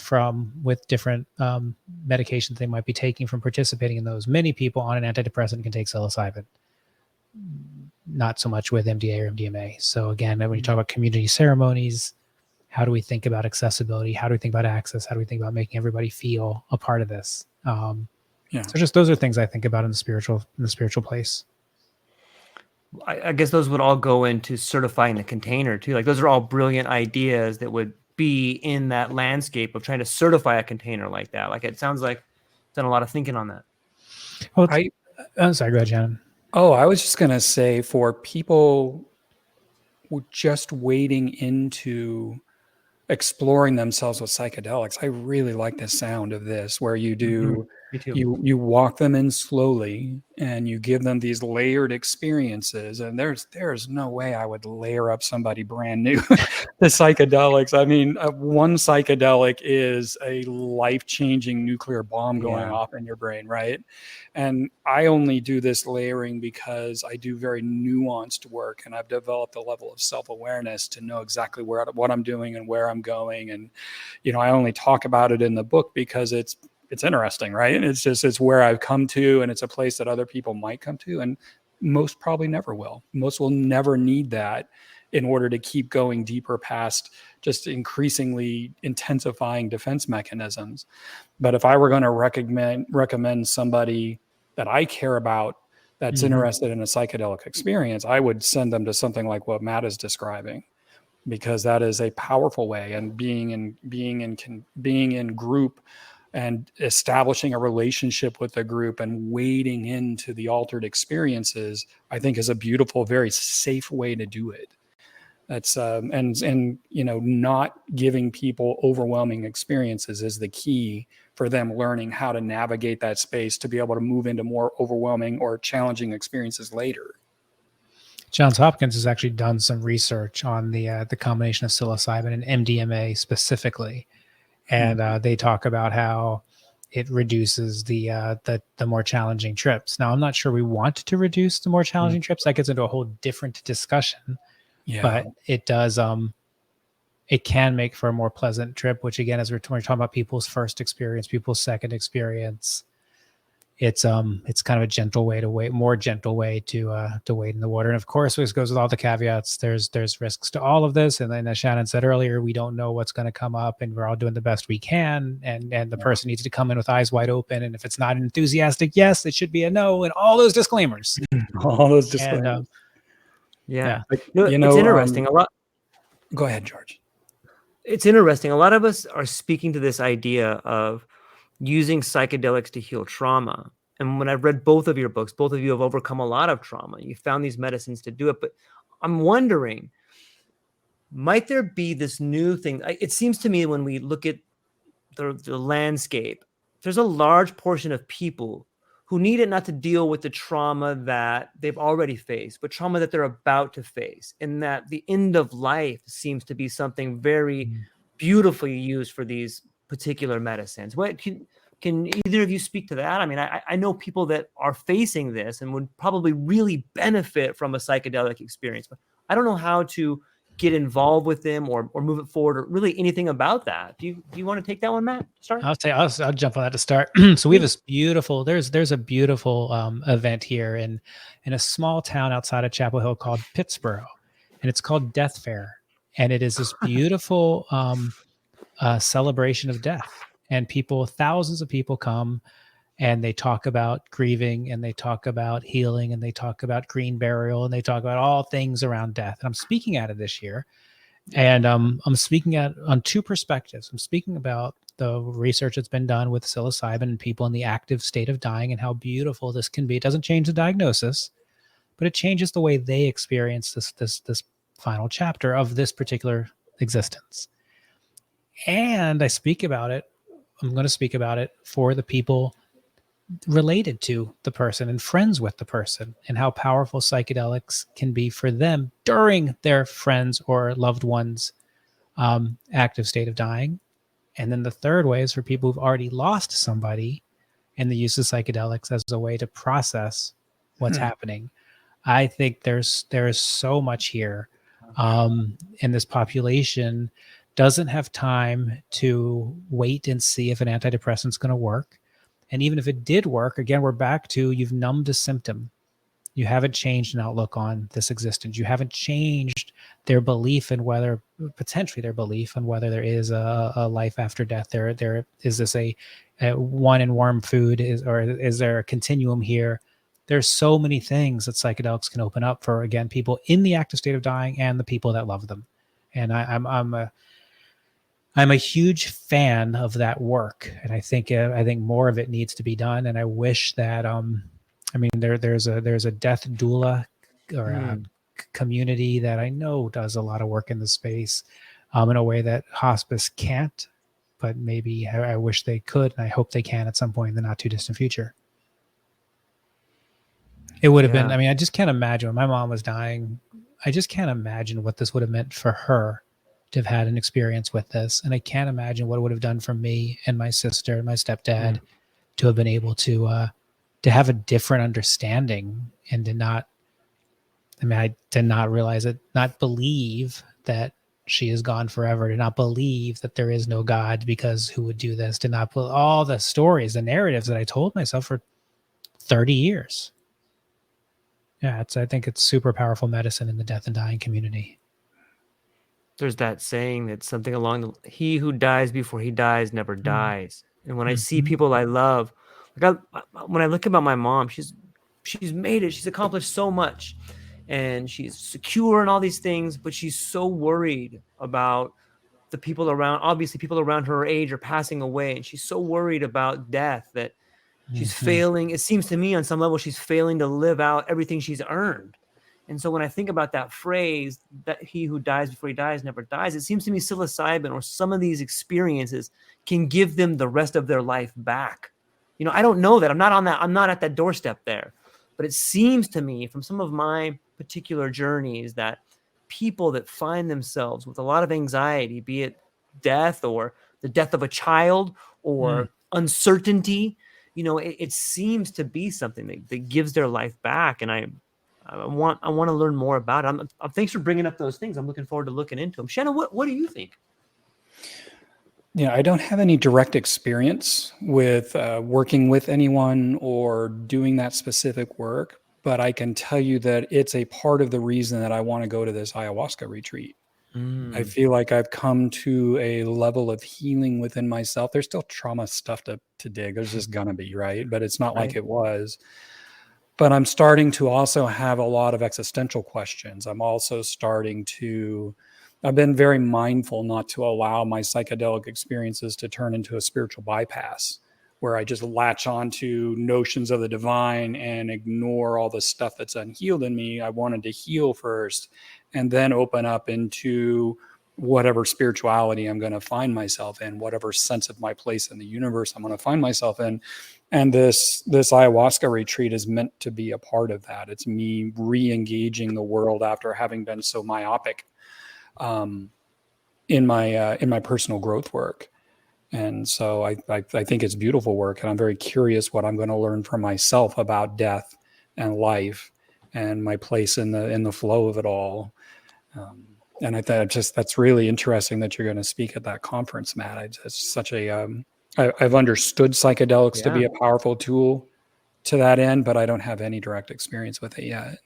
with different medications they might be taking from participating in those. Many people on an antidepressant can take psilocybin, not so much with MDA or MDMA. So again, when you talk about community ceremonies, how do we think about accessibility? How do we think about access? How do we think about making everybody feel a part of this? So just those are things I think about in the spiritual place. I guess those would all go into certifying the container too. Like those are all brilliant ideas that would be in that landscape of trying to certify a container like that. Like it sounds like done a lot of thinking on that. Well, I'm sorry, go ahead, Shannon. Oh, I was just going to say, for people just wading into exploring themselves with psychedelics, I really like the sound of this, where you do, you walk them in slowly and you give them these layered experiences. And there's no way I would layer up somebody brand new the psychedelics. I mean, one psychedelic is a life-changing nuclear bomb going off in your brain, right? And I only do this layering because I do very nuanced work, and I've developed a level of self-awareness to know exactly what I'm doing and where I'm going. And, I only talk about it in the book because it's interesting, right? It's where I've come to, and it's a place that other people might come to, and most probably never will. Most will never need that in order to keep going deeper past just increasingly intensifying defense mechanisms. But if I were going to recommend somebody that I care about that's interested in a psychedelic experience, I would send them to something like what Matt is describing, because that is a powerful way. And being in group and establishing a relationship with the group and wading into the altered experiences, I think is a beautiful, very safe way to do it. That's not giving people overwhelming experiences is the key for them learning how to navigate that space to be able to move into more overwhelming or challenging experiences later. Johns Hopkins has actually done some research on the combination of psilocybin and MDMA specifically, and they talk about how it reduces the more challenging trips. Now, I'm not sure we want to reduce the more challenging trips. That gets into a whole different discussion. Yeah. But it does. It can make for a more pleasant trip. Which again, as we're talking about people's first experience, people's second experience, it's kind of a gentle way to wait, more gentle way to wade in the water. And of course, this goes with all the caveats. There's risks to all of this. And then as Shannon said earlier, we don't know what's going to come up, and we're all doing the best we can. And the person needs to come in with eyes wide open. And if it's not an enthusiastic yes, it should be a no, and all those disclaimers. All those disclaimers. Yeah. But, It's interesting. A lot. Go ahead, George. It's interesting. A lot of us are speaking to this idea of using psychedelics to heal trauma. And when I've read both of your books, both of you have overcome a lot of trauma. You found these medicines to do it. But I'm wondering, might there be this new thing? It seems to me when we look at the landscape, there's a large portion of people who need it not to deal with the trauma that they've already faced, but trauma that they're about to face. And that the end of life seems to be something very beautifully used for these particular medicines. What can either of you speak to that? I mean, I know people that are facing this and would probably really benefit from a psychedelic experience, but I don't know how to get involved with them or move it forward or really anything about that. Do you want to take that one, Matt? Start. I'll jump on that to start. So we have this beautiful, there's a beautiful event here in a small town outside of Chapel Hill called Pittsburgh, and it's called Death Fair. And it is this beautiful celebration of death. And thousands of people come, and they talk about grieving, and they talk about healing, and they talk about green burial, and they talk about all things around death. And I'm speaking at it this year. And I'm speaking on two perspectives. I'm speaking about the research that's been done with psilocybin and people in the active state of dying and how beautiful this can be. It doesn't change the diagnosis, but it changes the way they experience this final chapter of this particular existence. And I'm going to speak about it for the people related to the person and friends with the person, and how powerful psychedelics can be for them during their friends or loved ones' active state of dying. And then the third way is for people who've already lost somebody, and the use of psychedelics as a way to process what's happening. I think there's so much here, and this population doesn't have time to wait and see if an antidepressant is going to work. And even if it did work, again, we're back to you've numbed a symptom. You haven't changed an outlook on this existence. You haven't changed their belief in potentially their belief on whether there is a life after death. There is this a one in warm food, or is there a continuum here? There's so many things that psychedelics can open up for, again, people in the active state of dying and the people that love them. And I'm a huge fan of that work, and I think more of it needs to be done. And I wish that there's a death doula or a community that I know does a lot of work in the space in a way that hospice can't, but maybe I wish they could, and I hope they can at some point in the not too distant future. It would have been, I just can't imagine when my mom was dying. I just can't imagine what this would have meant for her to have had an experience with this. And I can't imagine what it would have done for me and my sister and my stepdad to have been able to have a different understanding, and to not realize it, not believe that she is gone forever, to not believe that there is no God, because who would do this, to not put all the stories, the narratives that I told myself for 30 years. Yeah, I think it's super powerful medicine in the death and dying community. There's that saying that's something along he who dies before he dies never dies. And when I see people I love, when I look about my mom, she's made it. She's accomplished so much, and she's secure and all these things, but she's so worried about the people around. Obviously, people around her age are passing away, and she's so worried about death that she's failing. It seems to me on some level she's failing to live out everything she's earned. And so when I think about that phrase, that he who dies before he dies never dies, it seems to me psilocybin or some of these experiences can give them the rest of their life back. I don't know that. I'm not at that doorstep there. But it seems to me from some of my particular journeys that people that find themselves with a lot of anxiety, be it death or the death of a child or uncertainty, it seems to be something that gives their life back. And I want to learn more about it. Thanks for bringing up those things. I'm looking forward to looking into them. Shannon, what do you think? Yeah, I don't have any direct experience with working with anyone or doing that specific work, but I can tell you that it's a part of the reason that I want to go to this ayahuasca retreat. I Mm, feel like I've come to a level of healing within myself. There's still trauma stuff to dig. There's just gonna be, right? But it's not like right. it was. But I'm starting to also have a lot of existential questions. I'm also starting to, I've been very mindful not to allow my psychedelic experiences to turn into a spiritual bypass where I just latch onto notions of the divine and ignore all the stuff that's unhealed in me. I wanted to heal first and then open up into whatever spirituality I'm going to find myself in, whatever sense of my place in the universe I'm going to find myself in. And this ayahuasca retreat is meant to be a part of that. It's me re-engaging the world after having been so myopic in my personal growth work. And so I think it's beautiful work, and I'm very curious what I'm going to learn for myself about death and life and my place in the flow of it all. And I thought that's really interesting that you're going to speak at that conference, Matt. It's such a I've understood psychedelics to Yeah. be a powerful tool to that end, but I don't have any direct experience with it yet.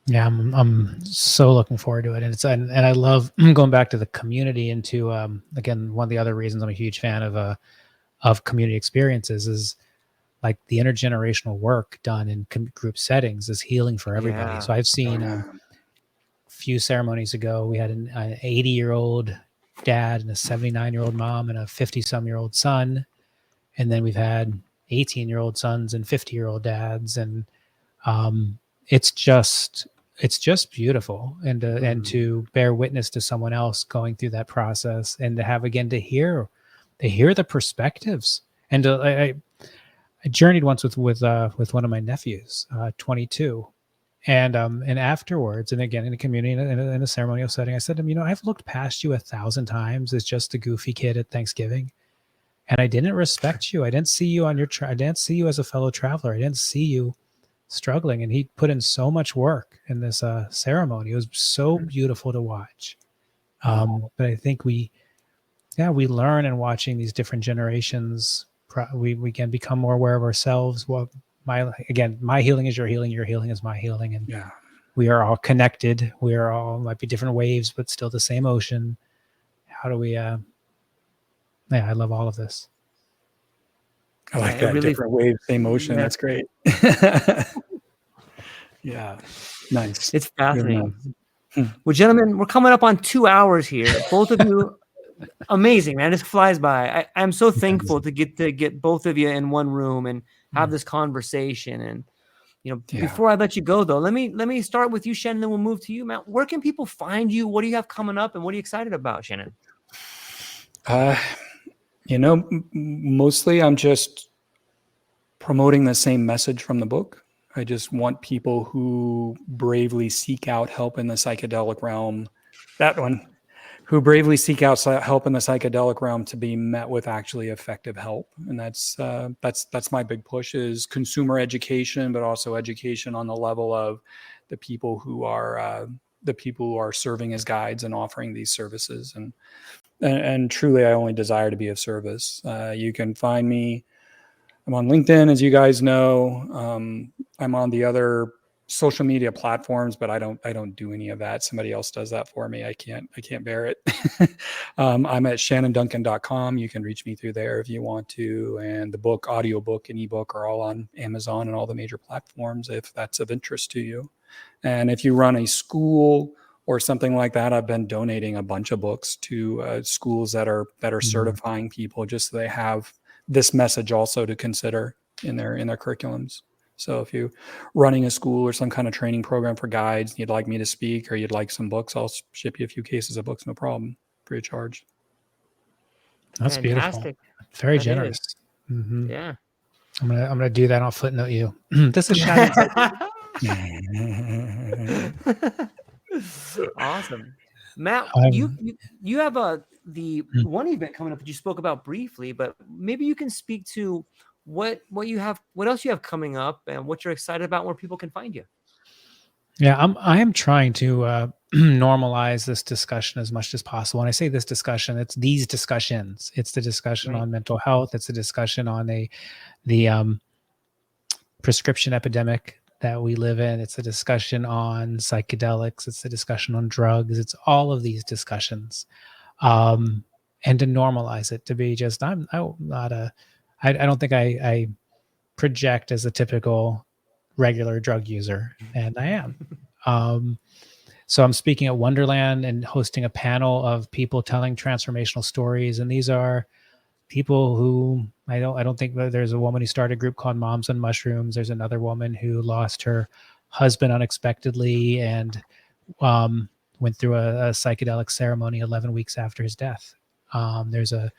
Yeah, I'm so looking forward to it, and and I love going back to the community and to again, one of the other reasons I'm a huge fan of community experiences is like the intergenerational work done in group settings is healing for everybody. Yeah. So I've Oh, seen yeah. a few ceremonies ago, we had an 80-year-old dad and a 79-year-old mom and a 50-some-year-old son, and then we've had 18-year-old sons and 50-year-old dads, and um, it's just beautiful, and to bear witness to someone else going through that process, and to have again to hear the perspectives, and I journeyed once with one of my nephews, 22, and afterwards, and again in a community in a ceremonial setting, I said to him, I've looked past you 1,000 times as just a goofy kid at Thanksgiving, and I didn't respect you. I didn't see you on your I didn't see you as a fellow traveler. I didn't see you struggling, and he put in so much work in this ceremony. It was so beautiful to watch. But I think we learn in watching these different generations. We can become more aware of ourselves. Well, my healing is your healing. Your healing is my healing, and Yeah. we are all connected. We are all, might be different waves, but still the same ocean. How do we? I love all of this. I like It that. really, Different wave, same motion. yeah, That's great. Yeah. Nice. it's Really fascinating. nice. Well, gentlemen, we're coming up on 2 hours here. Both of you, amazing, man. This flies by. I'm so thankful to get both of you in one room and have this conversation. And Yeah. before I let you go, though, let me start with you, Shannon. Then we'll move to you, Matt. Where can people find you? What do you have coming up, and what are you excited about, Shannon? Mostly I'm just promoting the same message from the book. I just want people who bravely seek out help in the psychedelic realm, who bravely seek out help in the psychedelic realm to be met with actually effective help. And that's my big push is consumer education, but also education on the level of the people who are serving as guides and offering these services. And truly, I only desire to be of service. You can find me. I'm on LinkedIn, as you guys know. I'm on the other social media platforms, but I don't do any of that. Somebody else does that for me. I can't bear it. I'm at shannonduncan.com. You can reach me through there if you want to. And the book, audiobook and ebook are all on Amazon and all the major platforms if that's of interest to you. And if you run a school or something like that, I've been donating a bunch of books to schools that are certifying people, just so they have this message also to consider in their curriculums. So if you're running a school or some kind of training program for guides, you'd like me to speak or you'd like some books, I'll ship you a few cases of books, no problem, free of charge. That's beautiful. Fantastic. Very That generous. is. Mm-hmm. Yeah. I'm gonna do that. I'll footnote you. This is Shannon. Awesome, Matt. Um, You have the one event coming up that you spoke about briefly, but maybe you can speak to what else you have coming up, and what you're excited about, where people can find you. Yeah, I am trying to normalize this discussion as much as possible. When I say this discussion, it's these discussions. It's the discussion Right. on mental health. It's a discussion on the prescription epidemic that we live in. It's a discussion on psychedelics. It's a discussion on drugs. It's all of these discussions, and to normalize it, to be just I'm not a I don't think I project as a typical regular drug user, and I am. So I'm speaking at Wonderland and hosting a panel of people telling transformational stories, and these are people who I don't think that there's a woman who started a group called Moms on Mushrooms. There's another woman who lost her husband unexpectedly and went through a psychedelic ceremony 11 weeks after his death. There's a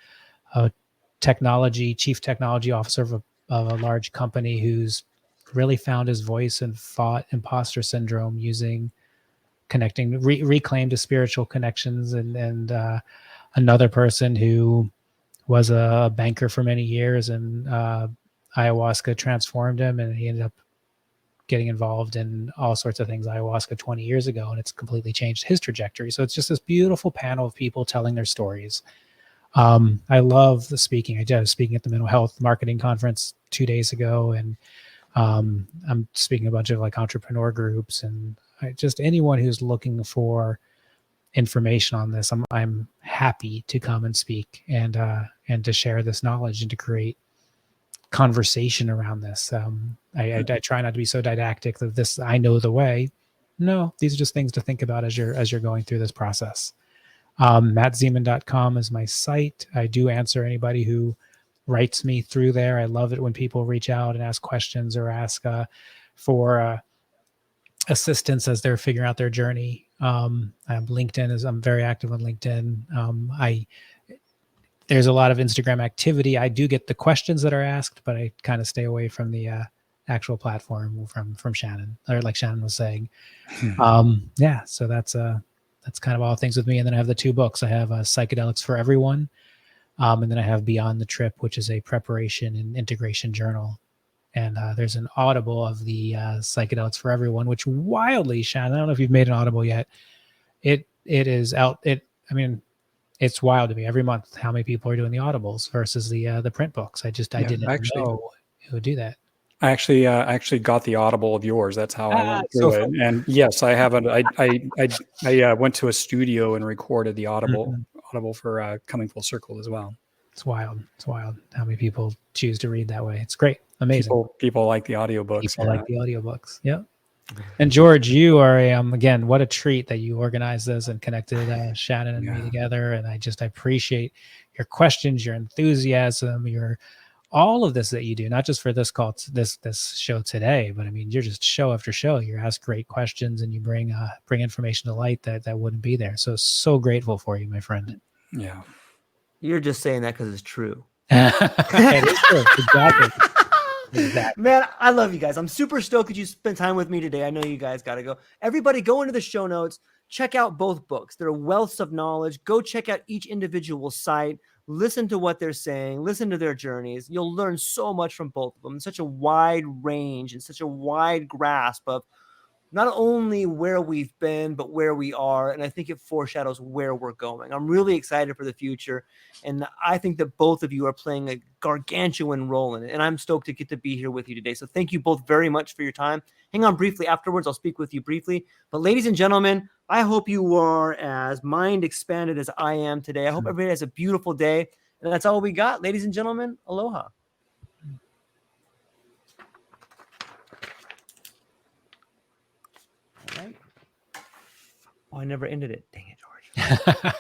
chief technology officer of a large company who's really found his voice and fought imposter syndrome using reclaimed his spiritual connections, and another person who was a banker for many years, and ayahuasca transformed him, and he ended up getting involved in all sorts of things ayahuasca 20 years ago, and it's completely changed his trajectory. So it's just this beautiful panel of people telling their stories. I love the speaking. I was speaking at the mental health marketing conference 2 days ago, and I'm speaking a bunch of like entrepreneur groups, and just anyone who's looking for information on this. I'm happy to come and speak and to share this knowledge and to create conversation around this. I try not to be so didactic that this I know the way. No, these are just things to think about as you're going through this process. MattZemon.com is my site. I do answer anybody who writes me through there. I love it when people reach out and ask questions or ask for assistance as they're figuring out their journey. I'm very active on LinkedIn. There's a lot of Instagram activity. I do get the questions that are asked, but I kind of stay away from the actual platform from Shannon, or like Shannon was saying. Yeah, so that's kind of all things with me. And then I have the 2 books. I have Psychedelics for Everyone, and then I have Beyond the Trip, which is a preparation and integration journal. And there's an Audible of the Psychedelics for Everyone, which wildly, Shannon, I don't know if you've made an Audible yet. It is out. It's wild to me every month how many people are doing the Audibles versus the print books. I didn't know who would do that. I actually got the Audible of yours. That's how I went through it. Funny. And yes, I haven't. I went to a studio and recorded the Audible for Coming Full Circle as well. It's wild. It's wild how many people choose to read that way. It's great. Amazing. People like the audiobooks. People like the audiobooks. Yep. And George, you are again, what a treat that you organized this and connected Shannon and me together. And I appreciate your questions, your enthusiasm, your all of this that you do, not just for this call, this show today, but I mean, you're just show after show. You ask great questions and you bring information to light that wouldn't be there. So grateful for you, my friend. Yeah. You're just saying that because it's true. It is true. Exactly. Man, I love you guys. I'm super stoked that you spent time with me today. I know you guys got to go. Everybody go into the show notes, check out both books. They're wealths of knowledge. Go check out each individual site, listen to what they're saying, listen to their journeys. You'll learn so much from both of them. Such a wide range and such a wide grasp of not only where we've been, but where we are. And I think it foreshadows where we're going. I'm really excited for the future. And I think that both of you are playing a gargantuan role in it. And I'm stoked to get to be here with you today. So thank you both very much for your time. Hang on briefly afterwards. I'll speak with you briefly. But ladies and gentlemen, I hope you are as mind expanded as I am today. I hope everybody has a beautiful day. And that's all we got. Ladies and gentlemen, aloha. All right. Oh, I never ended it. Dang it, George.